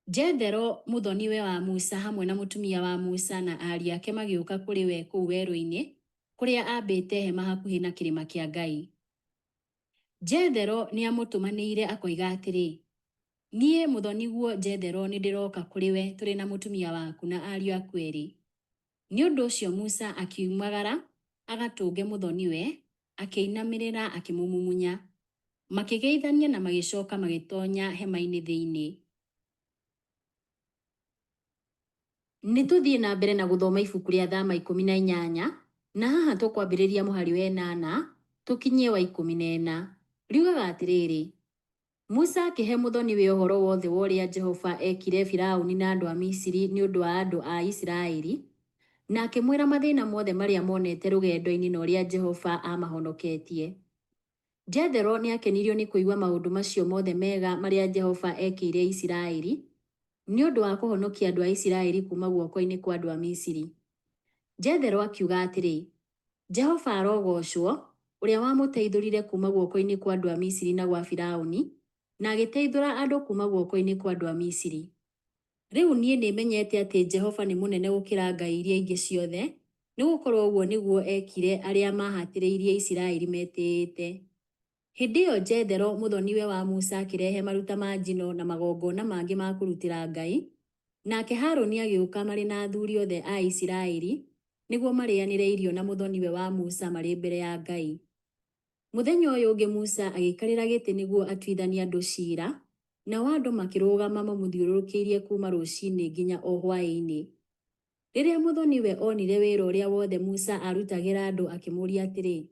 Jethero mũthoniwe wa Musa hamwe na mũtumia wa Musa na ariũ ake magĩũka kũrĩ we kũu werũ-inĩ, kũrĩa ambĩte hema hakuhĩ na kĩrĩma kĩa Ngai. Jethero nĩ amũtũmanĩire akoiga atĩrĩ, niĩ mũthoniguo Jethero nĩ ndĩroka kũrĩ we tũrĩ na mũtumia waku na ariũ aku erĩ. Nĩ ũndũ ũcio Musa akiumagara agatũnge mũthoniwe, akĩinamĩrĩra akĩmũmumunya. Makĩgeithania na magĩcoka magĩtonya hema-inĩ thĩinĩ. Nĩ tũthiĩ na mbere na gũthoma ibuku rĩa Thama 18, na haha tũkwambĩrĩria mũhari wa 8 tũkinyie wa 14. Riugaga atĩrĩrĩ, Musa akĩhe mũthoniwe ũhoro wothe wa ũrĩa Jehova ekire Firaũni na andũ a Misiri nĩ ũndũ wa andũ a Isiraeli, na akĩmwĩra mathĩna mothe marĩa monete rũgendo-inĩ na ũrĩa Jehova amahonoketie. Jethero nĩ akenirio nĩ kũigua maũndũ macio mothe mega marĩa Jehova ekĩire Isiraeli, nĩ ũndũ wa kũhonokia andũ a Isiraeli kuma guoko-inĩ kwa andũ a Misiri. Jethero akiuga atĩrĩ, Jehova arogocwo, ũrĩa wamũteithũrire kuma guoko-inĩ kwa andũ a Misiri na gwa Firaũni, na agĩteithũra andũ kuma guoko-inĩ kwa andũ a Misiri. Rĩu niĩ nĩmenyete atĩ Jehova nĩ mũnene gũkĩra ngai iria ingĩ ciothe, nĩ gũkorwo ũguo nĩguo ekire arĩa mahatĩrĩirie Isiraeli metĩĩte. Hĩndĩ ĩyo Jethero mũthoniwe wa Musa akĩrehe maruta ma njino na magongona mangĩ ma kũrutĩra Ngai, nake Harũni agĩũka marĩ na athuri othe a Isiraeli nĩguo marĩanĩre irio na mũthoniwe wa Musa marĩ mbere ya Ngai. Mũthenya ũyũ ũngĩ Musa agĩikarĩra gĩtĩ nĩguo atuithanie andũ ciira, nao andũ makĩrũgama mamũthiũrũrũkĩirie kuma rũcinĩ nginya o hwaĩ-inĩ. Rĩrĩa mũthoniwe onire wĩra ũrĩa wothe Musa arutagĩra andũ akĩmũria atĩrĩ,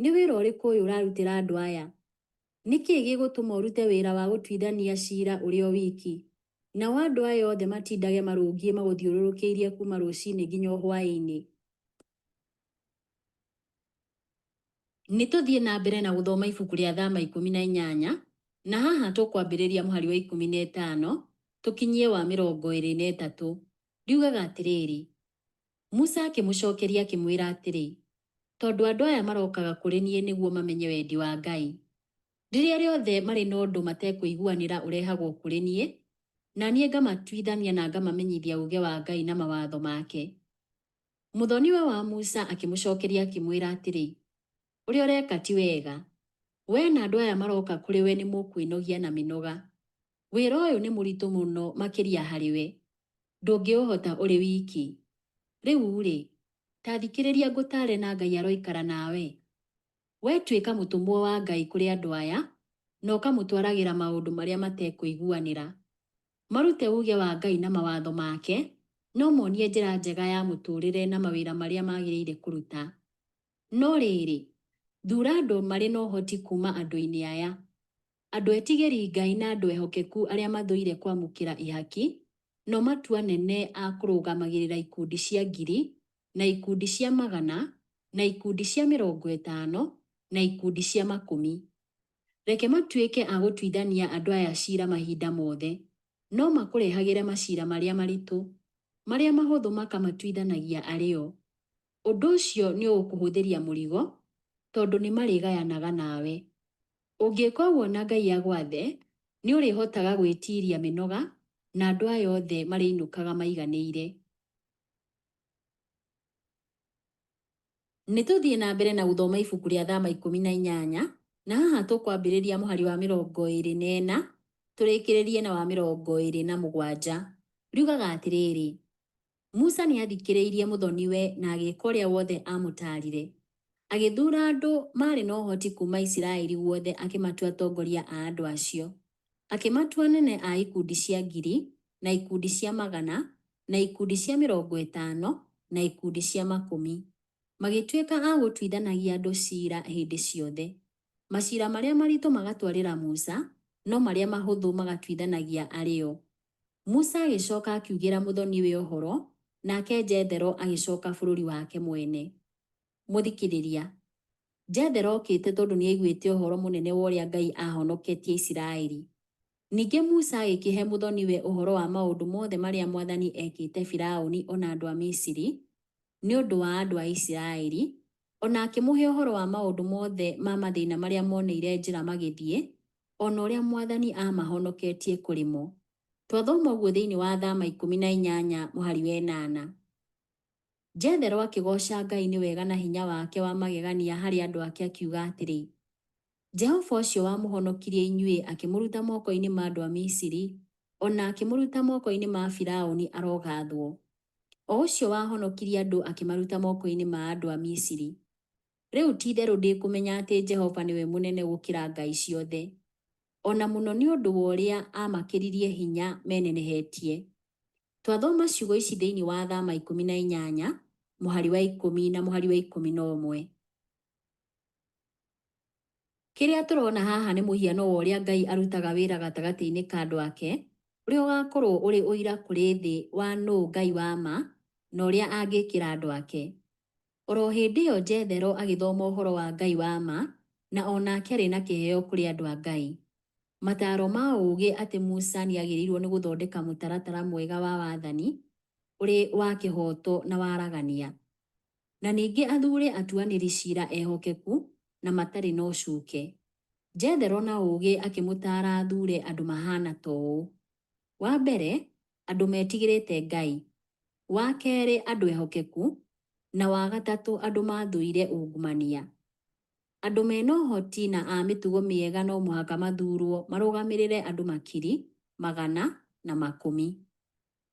nĩ wĩra ũrĩkũ ũyũ ũrarutĩra andũ aya? Nĩ kĩĩ gĩgũtũma ũrute wĩra wa gũtuithania ciira ũrĩ o wiki? nao andũ aya othe matindage marũngiĩ magũthiũrũrũkĩirie kuma rũcinĩ nginya hwaĩ-inĩ. Nĩtũthiĩ na mbere na gũthoma ibuku rĩa Thama 18 na haha tũkwambĩrĩria mũhari wa 15 tũkinyie wa 23. Riugaga atĩrĩrĩ: Musa akĩmũcokeria akĩmwĩra atĩrĩ, tondũ andũ aya marokaga kũrĩ niĩ nĩguo mamenye wendi wa Ngai. Rĩrĩa rĩothe marĩ na ũndũ matekũiguanĩra ũrehagwo kũrĩ niĩ, na niĩ ngamatuithania na ngamamenyithia uuge wa Ngai na mawatho make. Mũthoni-we wa Musa akĩmũcokeria akĩmwĩra atĩrĩ, ũrĩa ũreka ti wega. We na andũ aya maroka kũrĩ we nĩ mũkwĩnogia na mĩnoga. Wĩra ũyũ nĩ mũritũ mũno makĩria harĩwe. Ndũngĩũhota ũrĩ wiki. Rĩu-rĩ, ta thikĩrĩria ngũtaare na Ngai aroikara nawe. We tuĩka mũtũmwo wa Ngai kũrĩ andũ aya, na ũkamũtwaragĩra maũndũ marĩa matekũiguanĩra. Marute uuge wa Ngai na mawatho make, no monie njĩra njega ya mũtũrĩre na mawĩra marĩa magĩrĩire kũruta. No rĩrĩ, thuura andũ marĩ na ũhoti kuma andũ-inĩ aya, andũ etigĩri Ngai na andũ ehokeku arĩa mathũire kwamũkĩra ihaki, no matua anene a kũrũgamagĩrĩra ikundi cia 1000 na ikundi cia 100 na ikundi cia 50 na ikundi cia 10. Reke matuĩke a gũtuithania andũ aya ciira mahinda mothe, no makũrehagĩre maciira marĩa maritũ, marĩa mahũthũ makamatuithanagia arĩo. Ũndũ ũcio nĩ ũkũhũthĩria mũrigo, tondũ nĩ marĩgayanaga nawe. Ũngĩka ũguo na Ngai agwathe, nĩ ũrĩhotaga gwĩtiria mĩnoga, na andũ aya othe marĩinũkaga maiganĩire. Nĩtũthiĩ na mbere na gũthoma ibuku rĩa Thama 18 na haha tũkwambĩrĩria mũhari wa 24 tũrĩkĩrĩrie na wa 27. Riugaga atĩrĩrĩ: Musa nĩathikĩrĩirie mũthoni-we na agĩĩka ũrĩa wothe amũtaarire. Agĩthuura andũ marĩ na ũhoti kuma Isiraeli guothe akĩmatua atongoria a andũ acio. Akĩmatua anene a ikundi cia 1000 na ikundi cia 100 na ikundi cia 50 na ikundi cia 10. Magĩtuĩka a gũtuithanagia andũ ciira hĩndĩ ciothe. Maciira marĩa maritũ magatwarĩra Musa, no marĩa mahũthũ magatuithanagia arĩo. Musa agĩcoka akiugĩra mũthoni-we ũhoro, nake Jethero agĩcoka bũrũri wake mwene. Mũthikĩrĩria, Jethero okĩte tondũ nĩaiguĩte ũhoro mũnene wa ũrĩa Ngai ahonoketie Isiraeli. Ningĩ Musa agĩkĩhe mũthoni-we ũhoro wa maũndũ mothe marĩa Mwathani ekĩte Firaũni ona andũ a Misiri nĩ ũndũ wa andũ a Isiraeli, ona akĩmũhe ũhoro wa maũndũ mothe ma mathĩna marĩa moneire njĩra magĩthiĩ, ona ũrĩa Mwathani amahonoketie kũrĩ mo. Twathoma ũguo thĩinĩ wa Thama 18 mũhari wa 8. Jethero akĩgoca Ngai nĩ wega na hinya wake wa magegania harĩ andũ ake akiuga atĩrĩ: Jehova ũcio wamũhonokirie inyuĩ akĩmũruta moko-inĩ ma andũ a Misiri, ona akĩmũruta moko-inĩ ma Firaũni arogathwo. O ũcio wahonokirie andũ akĩmaruta moko-inĩ ma andũ a Misiri. Rĩu ti-itherũ ndĩkũmenya atĩ Jehova nĩwe mũnene gũkĩra ngai ciothe, ona mũno nĩ ũndũ wa ũrĩa amakĩririe hinya menenehetie. Twathoma ciugo ici thĩinĩ wa Thama 18 mũhari wa 10 na mũhari wa 11. Kĩrĩa tũrona haha nĩ mũhiano wa ũrĩa Ngai arutaga wĩra gatagatĩ-inĩ ka andũ ake, ũrĩa ũgakorwo ũrĩ ũira kũrĩ thĩ wa nũũ Ngai wa ma na ũrĩa angĩkĩra andũ ake. Oro hĩndĩ ĩyo Jethero agĩthoma ũhoro wa Ngai wa ma, na onake arĩ na kĩheo kũrĩ andũ a Ngai. Mataro ma ũũgĩ atĩ Musa nĩagĩrĩirwo nĩ gũthondeka mũtaratara mwega wa wathani, ũrĩ wa kĩhooto na waragania. Na ningĩ athuure atuanĩri ciira ehokeku na matarĩ na ũcuuke. Jethero na ũũgĩ akĩmũtaara athuure andũ mahana ta ũũ: wa mbere, andũ metigĩrĩte Ngai; wa kerĩ, andũ ehokeku; na wa gatatũ, andũ mathũire ungumania. Andũ mena ũhoti na a mĩtugo mĩega no mũhaka mathuurwo marũgamĩrĩre andũ 100, 100 na 10.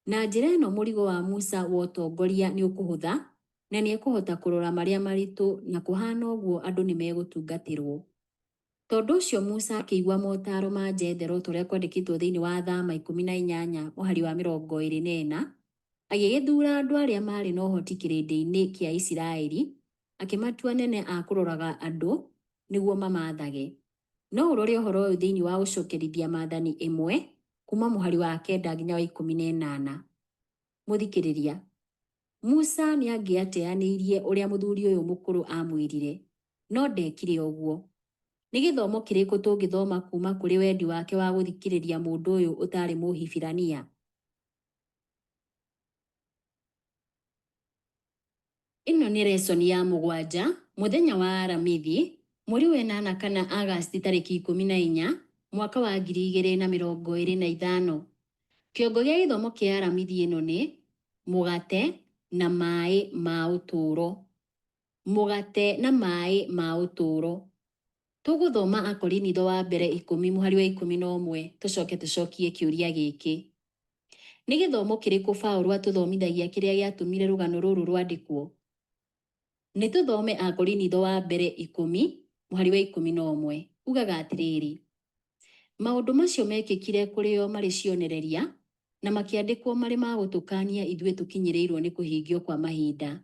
Na njĩra ĩno mũrigo wa Musa wa ũtongoria nĩ ũkũhũtha, na nĩ ekũhota kũrora marĩa maritũ, na kũhana ũguo andũ nĩ megũtungatĩrwo. Tondũ ũcio Musa akĩigua motaro ma Jethero tũrĩa kwandĩkĩtwo thĩinĩ wa Thama 18 mũhari wa 24, agĩgĩthuura andũ arĩa marĩ na ũhoti kĩrĩndĩ-inĩ kĩa Isiraeli, akĩmatua anene a kũroraga andũ nĩguo mamathage. No ũrore ũhoro ũyũ thĩinĩ wa gũcokerithia Maathani 1 kuma mũhari wa 9 nginya wa 18. Mũthikĩrĩria, Musa nĩangĩateanĩirie ũrĩa mũthuri ũyũ mũkũrũ amwĩrire, no ndekire ũguo. Nĩ gĩthomo kĩrĩkũ tũngĩthoma kuma kũrĩ wendi wake wa gũthikĩrĩria mũndũ ũyũ ũtarĩ Mũhibirania? Ĩno nĩ lesoni ya 7, mũthenya wa Aramithi, mweri wa 8 kana Agasti tarĩki 14, mwaka wa 2025. Kĩongo gĩa gĩthomo kĩa Aramithi ĩno nĩ mũgate na maĩ ma ũtũũro. Mũgate na maĩ ma ũtũũro. Tũgũthoma Akorinitho wa mbere 10 mũhari wa 11, tũcokie kĩũria gĩkĩ. Nĩ gĩthomo kĩrĩkũ Paũlũ atũthomithagia kĩrĩa gĩatũmire rũgano rũrũ rwandĩkwo? Nĩ tũthome Akorinitho wa mbere 10 mũhari wa 11. Ugaga atĩrĩrĩ: maũndũ macio mekĩkire kũrĩ o marĩ cionereria na makĩandĩkwo marĩ ma gũtũkania ithuĩ tũkinyĩrĩirwo nĩ kũhingio kwa mahinda.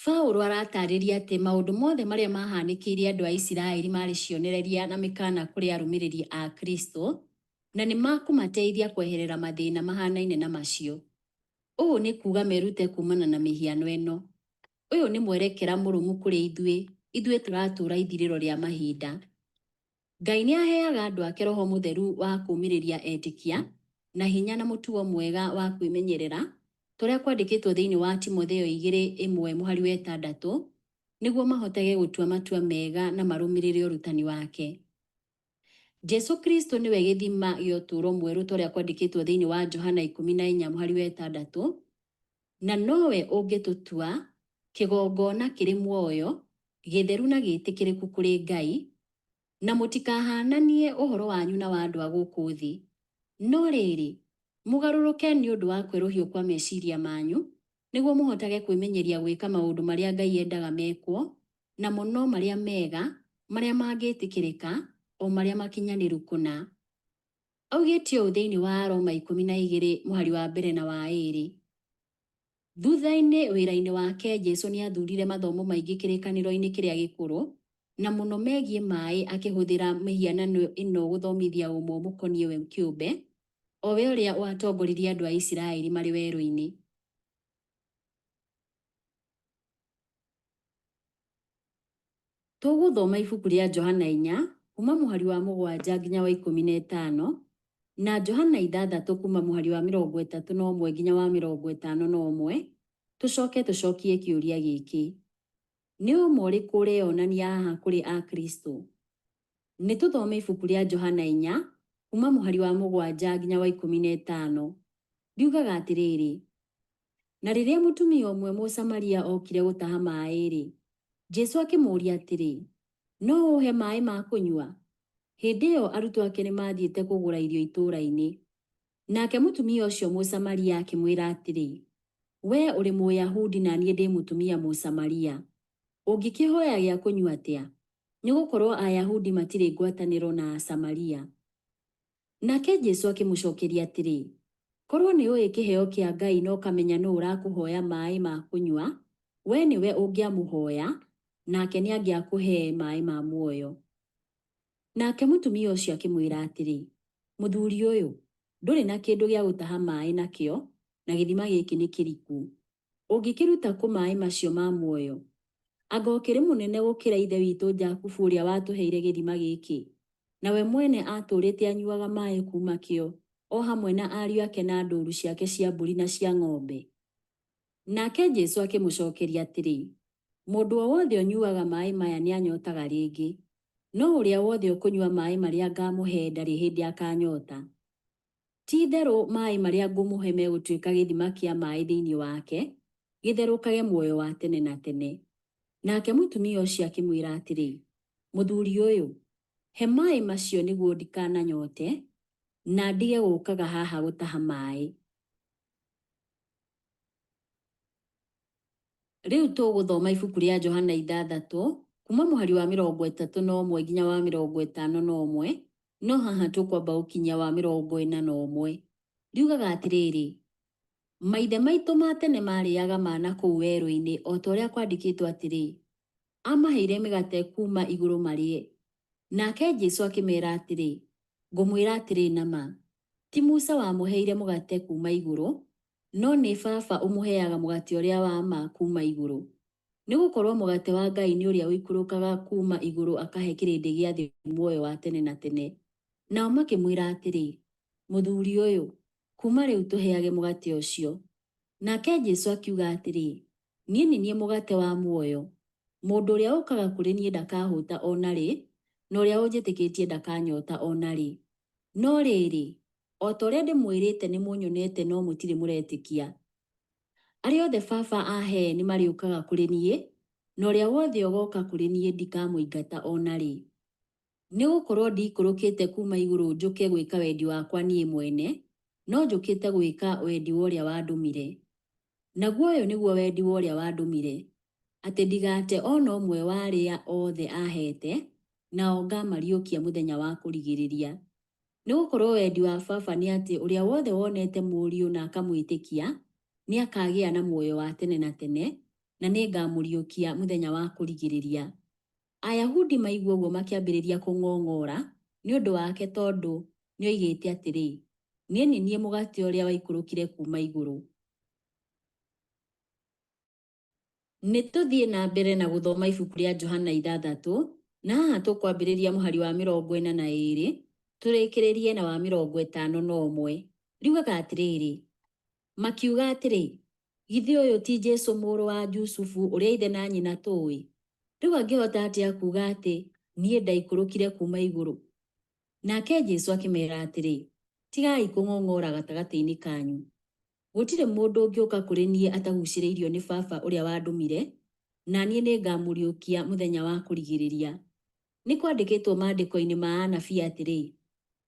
Paũlũ aratarĩria atĩ maũndũ mothe marĩa mahanĩkĩire andũ a Isiraeli marĩ cionereria na mĩkana kũrĩ arũmĩrĩri a Kristo, na nĩ makũmateithia kweherera mathĩna mahanaine na macio. Ũũ nĩ kuuga merute kumana na mĩhiano ĩno. Ũyũ nĩ mwerekera mũrũmu kũrĩ ithuĩ tũratũũra ithirĩro rĩa mahinda. Ngai nĩ aheaga andũ ake Roho Mũtheru wa kũũmĩrĩria etĩkia na hinya na mũtugo mwega wa kwĩmenyerera, tũrĩa kwandĩkĩtwo thĩinĩ wa Timotheo 2:1 mũhari wa 6, nĩguo mahotage gũtua matua mega na marũmĩrĩre ũrutani wake. Jesu Kristo nĩwe gĩthima gĩa ũtũũro mwerũ tũrĩa kwandĩkĩtwo thĩinĩ wa Johana 14 mũhari wa 6, na nowe ũngĩtũtua kĩgongona kĩrĩ muoyo, gĩtheru na gĩtĩkĩrĩku kũrĩ Ngai, na mũtikahananie ũhoro wanyu na wa andũ a gũkũ thĩ. No rĩrĩ, mũgarũrũke nĩ ũndũ wa kwerũhio kwa meciria manyu, nĩguo mũhotage kwĩmenyeria gwĩka maũndũ marĩa Ngai endaga mekwo, na mũno marĩa mega, marĩa mangĩtĩkĩrĩka, o marĩa makinyanĩru kũna. Augĩte ũũ thĩinĩ wa Roma 12 mũhari wa 1 na wa 2. Thutha-inĩ wĩra-inĩ wake Jesu nĩ athurire mathomo maingĩ kĩrĩkanĩro-inĩ kĩrĩa gĩkũrũ, na mũno megiĩ maĩ akĩhũthĩra mĩhianano ĩno gũthomithia ũmwe mũkoniĩ we kĩũmbe, o we ũrĩa watongoririe andũ a Isiraeli marĩ werũ-inĩ. Tũgũthoma ibuku rĩa Johana 4 kuma mũhari wa 7 nginya wa 15, na Johana 6 kuma mũhari wa 31 nginya wa 51, tũcokie kĩũria gĩkĩ. Nĩ ũma ũrĩkũ ũreyonania haha kũrĩ a Kristo? Nĩ tũthome ibuku rĩa Johana 4 kuma mũhari wa 7 nginya wa 15. Riugaga atĩrĩrĩ: na rĩrĩa mũtumia ũmwe Mũsamaria okire gũtaha maĩ-rĩ, Jesu akĩmũũria atĩrĩ, no ũhe maĩ ma kũnyua? Hĩndĩ ĩyo arutwo ake nĩ mathiĩte kũgũra irio itũũra-inĩ. Nake mũtumia ũcio Mũsamaria akĩmwĩra atĩrĩ, we ũrĩ Mũyahudi na niĩ ndĩ mũtumia Mũsamaria. Ũngĩkĩhoya gĩa kũnyua atĩa? Nĩ gũkorwo Ayahudi matirĩ ngwatanĩro na Asamaria. Nake Jesu akĩmũcokeria atĩrĩ, korwo nĩ ũĩ kĩheo kĩa Ngai no kamenya nũ ũrakũhoya maĩ ma kũnyua, we nĩwe ũngĩamũhoya, nake nĩ angĩakũhe maĩ ma muoyo. Nake mũtumia ũcio akĩmwĩra atĩrĩ, mũthuri ũyũ, ndũrĩ na kĩndũ gĩa gũtaha maĩ nakĩo, na gĩthima gĩkĩ nĩ kĩriku. Ũngĩkĩruta kũ maĩ macio ma muoyo? Anga ũkĩrĩ mũnene gũkĩra ithe witũ Jakubu ũrĩa watũheire gĩthima gĩkĩ, nawe mwene atũũrĩte anyuaga maĩ kuma kĩo, o hamwe na ariũ ake na ndũũru ciake cia mbũri na cia ng'ombe. Nake Jesu akĩmũcokeria atĩrĩ, mũndũ o wothe ũnyuaga maĩ maya nĩ anyotaga rĩngĩ, no ũrĩa wothe ũkũnyua maĩ marĩa ngamũhe ndarĩ hĩndĩ akanyota. Ti-itherũ maĩ marĩa ngũmũhe megũtuĩka gĩthima kĩa maĩ thĩinĩ wake, gĩtherũkage muoyo wa tene na tene. Nake mũtumia ũcio akĩmwĩra atĩrĩ, mũthuri ũyũ, he maĩ macio nĩguo ndikananyote, na ndige gũkaga haha gũtaha maĩ. Rĩu tũgũthoma ibuku rĩa Johana 6 kuma mũhari wa 31 nginya wa 51, no haha tũkwamba gũkinya wa 41. Riugaga atĩrĩrĩ, maithe maitũ ma tene marĩaga mana kũu werũ-inĩ, o ta ũrĩa kwandĩkĩtwo atĩrĩ, amaheire mĩgate kuma igũrũ marĩe. Nake Jesu akĩmeera atĩrĩ, ngũmwĩra atĩrĩ nama, ti Musa wamũheire mũgate kuma igũrũ, no nĩ Baba ũmũheaga mũgate ũrĩa wa ma kuma igũrũ. Nĩ gũkorwo mũgate wa Ngai nĩ ũrĩa ũikũrũkaga kuma igũrũ akahe kĩrĩndĩ gĩa thĩ muoyo wa tene na tene. Nao makĩmwĩra atĩrĩ, mũthuri ũyũ, kuma rĩu tũheage mũgate ũcio. Nake Jesũ akiuga atĩrĩ, niĩ nĩ niĩ mũgate wa muoyo. Mũndũ ũrĩa ũkaga kũrĩ niĩ ndakahũta ona rĩ, na ũrĩa ũnjĩtĩkĩtie ndakanyota ona rĩ. No rĩrĩ, o ta ũrĩa ndĩmwĩrĩte nĩ mũnyonete no mũtirĩ mũretĩkia. Arĩa othe Baba ahe nĩ marĩũkaga kũrĩ niĩ, na ũrĩa wothe ũgoka kũrĩ niĩ ndikamũingata ona rĩ. Nĩ gũkorwo ndikũrũkĩte kuma igũrũ njũke gwĩka wendi wakwa niĩ mwene, no njũkĩte gwĩka wendi wa ũrĩa wandũmire. Naguo ũyũ nĩguo wendi wa ũrĩa wandũmire, atĩ ndigate ona ũmwe wa arĩa othe ahete, nao ngamariũkia mũthenya wa kũrigĩrĩria. Nĩ gũkorwo wendi wa Baba nĩ atĩ ũrĩa wothe wonete Mũriũ na akamwĩtĩkia, nĩ akagĩa na muoyo wa tene na tene, na nĩ ngamũriũkia mũthenya wa kũrigĩrĩria. Ayahudi maigua ũguo makĩambĩrĩria kũng'ong'ora nĩ ũndũ wake tondũ nĩ oigĩte atĩrĩ, niĩ nĩ niĩ mũgate ũrĩa waikũrũkire kuma igũrũ. Nĩ tũthiĩ na mbere na gũthoma ibuku rĩa Johana 6, na haha tũkwambĩrĩria mũhari wa 42, tũrĩkĩrĩrie na wa 51. Riugaga atĩrĩrĩ, makiuga atĩrĩ, githĩ ũyũ ti Jesũ mũrũ wa Jusufu ũrĩa ithe na nyina tũĩ? Rĩu angĩhota atĩa kuuga atĩ niĩ ndaikũrũkire kuma igũrũ? Nake Jesũ akĩmeera atĩrĩ, tigai kũng'ong'ora gatagatĩ-inĩ kanyu. Gũtirĩ mũndũ ũngĩũka kũrĩ niĩ atagucĩrĩirio nĩ Baba ũrĩa wandũmire, na niĩ nĩ ngamũriũkia mũthenya wa kũrigĩrĩria. Nĩ kwandĩkĩtwo maandĩko-inĩ ma anabii atĩrĩ,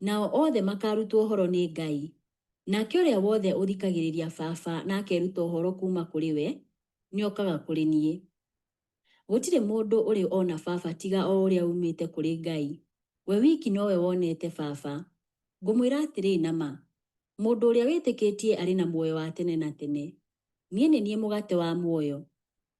nao othe makarutwo ũhoro nĩ Ngai. Nake ũrĩa wothe ũthikagĩrĩria Baba na akeruta ũhoro kuma kũrĩ we, nĩ okaga kũrĩ niĩ. Gũtirĩ mũndũ ũrĩ ona Baba tiga o ũrĩa umĩte kũrĩ Ngai. We wiki nowe wonete Baba. Ngũmwĩra atĩrĩ nama, mũndũ ũrĩa wĩtĩkĩtie arĩ na muoyo wa tene na tene. Niĩ nĩ niĩ mũgate wa muoyo.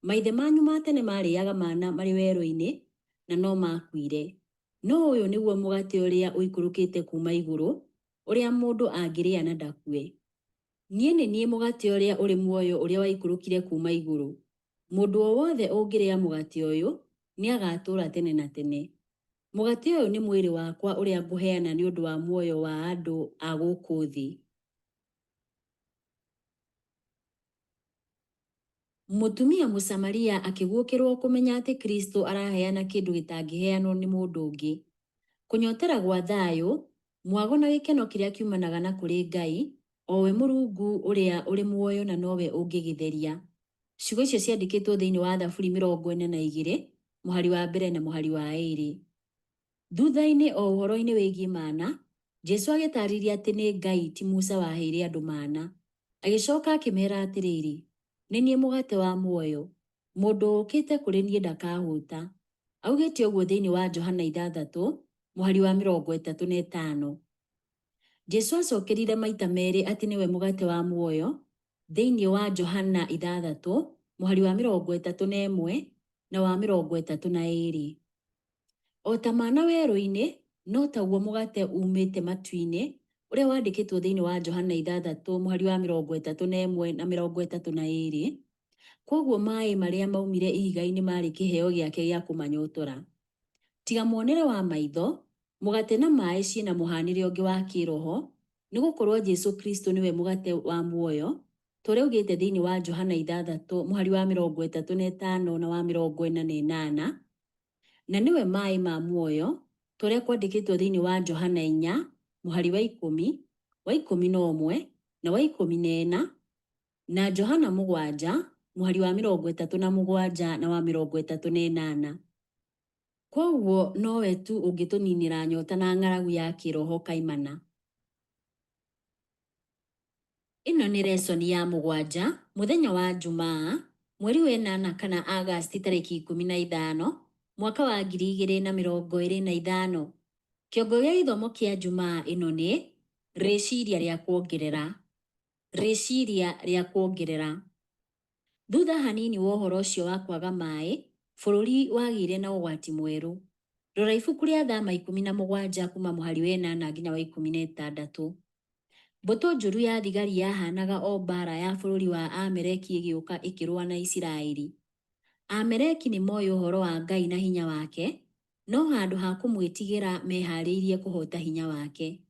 Maithe manyu ma tene marĩaga mana marĩ werũ-inĩ, na no makuire. No ũyũ nĩguo mũgate ũrĩa ũikũrũkĩte kuma igũrũ, ũrĩa mũndũ angĩrĩa na ndakue. Niĩ nĩ niĩ mũgate ũrĩa ũrĩ muoyo ũrĩa waikũrũkire kuma igũrũ. Mũndũ o wothe ũngĩrĩa mũgate ũyũ, nĩ agatũũra tene na tene. Mũgate ũyũ nĩ mwĩrĩ wakwa ũrĩa ngũheana nĩ ũndũ wa muoyo wa andũ a gũkũ thĩ. Mũtumia Mũsamaria akĩguũkĩrwo kũmenya atĩ Kristo araheana kĩndũ gĩtangĩheanwo nĩ mũndũ ũngĩ. Kũnyotera gwa thayũ, mwago na gĩkeno kĩrĩa kiumanaga na kũrĩ Ngai, o we Mũrungu ũrĩa ũrĩ muoyo na nowe ũngĩgĩtheria. Ciugo icio ciandĩkĩtwo thĩinĩ wa Thaburi 42, mũhari wa 1 na mũhari wa 2. Thutha-inĩ o ũhoro-inĩ wĩgiĩ mana, Jesũ agĩtaarĩria atĩ nĩ Ngai ti Musa waheire andũ mana. Agĩcoka akĩmeera atĩrĩrĩ, nĩ niĩ mũgate wa muoyo. Mũndũ ũkĩte kũrĩ niĩ ndakahũta. Augĩte ũguo thĩinĩ wa Johana 6, mũhari wa 35. Jesũ acokerire maita merĩ atĩ nĩwe mũgate wa muoyo thĩinĩ wa Johana 6, mũhari wa 31 na wa 32. O ta mana werũ-inĩ, no taguo mũgate umĩte matu-inĩ, ũrĩa wandĩkĩtwo thĩinĩ wa Johana 6, mũhari wa 31 na 32. Kwoguo maaĩ marĩa maumire ihiga-inĩ marĩ kĩheo gĩake gĩa kũmanyotora. Tiga muonere wa maitho, mũgate na maaĩ ciĩna mũhanĩre ũngĩ wa kĩroho, nĩ gũkorwo Jesũ Kristo nĩwe mũgate wa muoyo, tũrĩa ugĩte thĩinĩ wa Johana 6, mũhari wa 35 na wa 48, na nĩwe maaĩ ma muoyo, tũrĩa kwandĩkĩtwo thĩinĩ wa Johana 4, mũhari wa 10, wa 11 na wa 14, na Johana 7, mũhari wa 37 na wa 38. Kwoguo nowe tu ũngĩtũninĩra nyota na ng'aragu ya kĩroho kaimana. Ĩno nĩ lesoni ya 7, mũthenya wa Jumaa, mweri wa 8 kana Agasti tarĩki 15, mwaka wa 2025. Kĩongo gĩa gĩthomo kĩa Jumaa ĩno nĩ rĩciria rĩa kuongerera. Rĩciria rĩa kuongerera. Thutha hanini wa ũhoro ũcio wa kwaga maaĩ, bũrũri wagĩire na ũgwati mwerũ. Rora ibuku rĩa Thama 17 kuma mũhari wa 8 nginya wa 16. Mbũtũ njũru ya thigari yahanaga o mbara ya bũrũri wa Amaleki ĩgĩũka ĩkĩrũa na Isiraeli. Amaleki nĩ moĩ ũhoro wa Ngai na hinya wake, no handũ ha kũmwĩtigĩra meharĩirie kũhota hinya wake.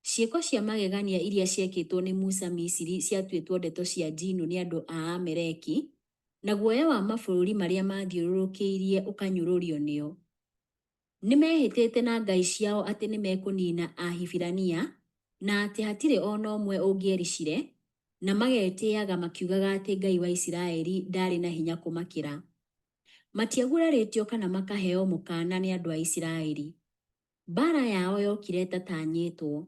Ciĩko cia magegania iria ciekĩtwo nĩ Musa Misiri ciatuĩtwo ndeto cia njino nĩ andũ a Amaleki, na guoya wa mabũrũri marĩa mathiũrũrũkĩirie ũkanyũrũrio nĩo. Nĩmehĩtĩte na ngai ciao atĩ nĩmekũnina Ahibirania, na atĩ hatirĩ ona ũmwe ũngĩericire, na magetĩaga makiugaga atĩ Ngai wa Isiraeli ndarĩ na hinya kũmakĩra. Matiagurarĩtio kana makaheo mũkana nĩ andũ a Isiraeli. Mbara yao yokire tatanyĩtwo.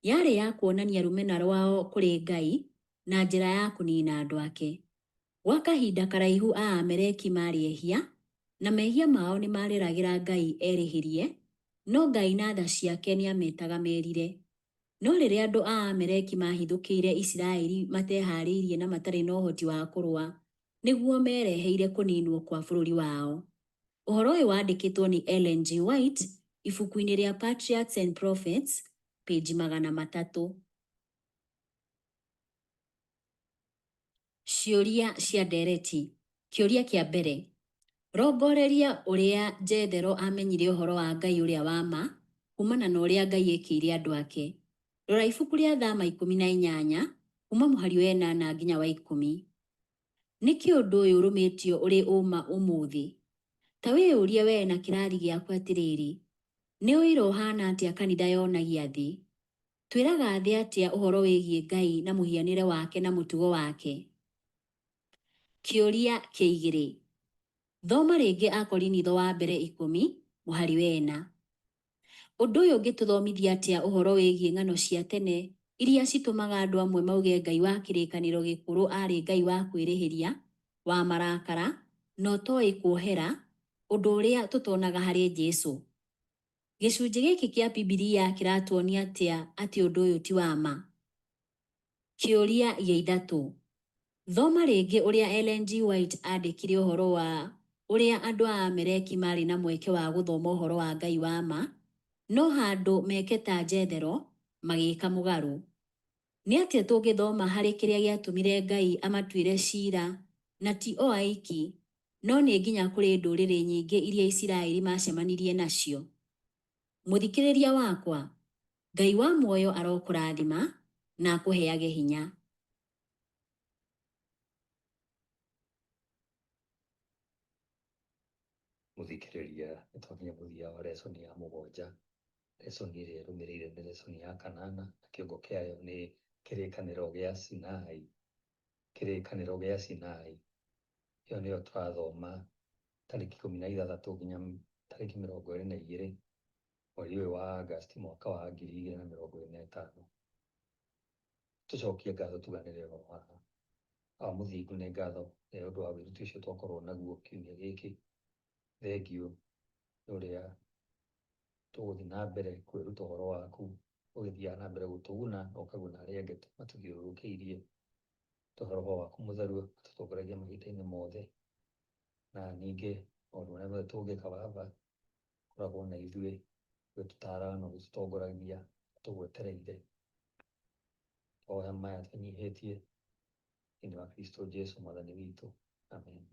Yarĩ ya kuonania rũmena rwao kũrĩ Ngai na njĩra ya kũnina andũ ake. Gwa kahinda karaihu Amaleki mariehia, na mehia mao nĩ mareragĩra Ngai erĩhĩrie, no Ngai na tha ciake nĩametaga merire. No rĩrĩa andũ a Amaleki mahithũkĩire Isiraeli mateharĩirie na matarĩ na ũhoti wa kũrũa, nĩguo mereheire kũninwo kwa bũrũri wao. Ũhoro ũyũ wandĩkĩtwo nĩ Ellen G. White ibuku-inĩ rĩa Patriarchs and Prophets, page 300. Ciũria cia ndereti. Kĩũria kĩa mbere. Rongoreria ũrĩa Jethero amenyire ũhoro wa Ngai ũrĩa wa ma, kumana na ũrĩa Ngai ekĩire andũ ake. Rora ibuku rĩa Thama 18, kuma mũhari wa 8 nginya wa 10. Nĩkĩ ũndũ ũyũ ũrũmĩtio ũrĩ ũma ũmũthĩ? Ta wĩyũrie wee na kĩrathi gĩaku atĩrĩrĩ, nĩ ũira ũhana atĩa kanitha yonagia thĩ? Twĩraga thĩ atĩa ũhoro wĩgiĩ Ngai na mũhianĩre wake na mũtugo wake? Kĩũria kĩa 2. Thoma rĩngĩ Akorinitho wa mbere 10, mũhari wa 4. Ũndũ ũyũ ũngĩtũthomithia atĩa ũhoro wĩgiĩ ng'ano cia tene iria citũmaga andũ amwe mauge Ngai wa kĩrĩkanĩro gĩkũrũ arĩ Ngai wa kwĩrĩhĩria, wa marakara, no toĩ kuohera, ũndũ ũrĩa tũtonaga harĩ Jesũ? Gĩcunjĩ gĩkĩ kĩa Bibilia kĩratuonia atĩa atĩ ũndũ ũyũ ti wa ma? Kĩũria gĩa 3. Thoma rĩngĩ ũrĩa Ellen G. White andĩkire ũhoro wa ũrĩa andũ a Amaleki marĩ na mweke wa gũthoma ũhoro wa Ngai wa ma, no handũ meke ta Jethero, magĩka mũgarũ. Nĩ atĩa tũngĩthoma harĩ kĩrĩa gĩatũmire Ngai amatuĩre ciira, na ti o aiki, no nĩ nginya kũrĩ ndũrĩrĩ nyingĩ iria Isiraeli macemanirie nacio? Mũthikĩrĩria wakwa, Ngai wa muoyo arokũrathima na akũheage hinya. Mũthikĩrĩria, nĩtwakinya mũthia wa lesson ya 7. Lesson ĩrĩa ĩrũmĩrĩire nĩ lesson ya 8 na kĩongo kĩayo nĩ kĩrĩkanĩro gĩa Sinai. Kĩrĩkanĩro gĩa Sinai. Ĩyo nĩyo tũrathoma tarĩki 16 nginya tarĩki 22 mweri ũyũ wa August mwaka wa 2025. Tũcokie ngatho tuganĩre wa mũthingu nĩ ngatho nĩ ũndũ wa wĩruti ũcio twakorwo naguo kiumia gĩkĩ. Thengiũ nĩ ũrĩa tũgũthiĩ na mbere kwĩruta ũhoro waku, ũgĩthiaga na mbere gũtũguna na ũkaguna arĩa angĩ matũthiũrũrũkĩirie. Ũhoro waku mũtheru ũtũtongoragia mahinda-inĩ mothe, na ningĩ maũndũ marĩa mothe tũngĩka Baba, koragwo na ithuĩ, ũgĩtũtaraga na ũgĩtũtongoragia tũgwetereire. Oya maya tũnyihĩtie thĩinĩ wa Kristo Jesũ mwathani witũ. Amen.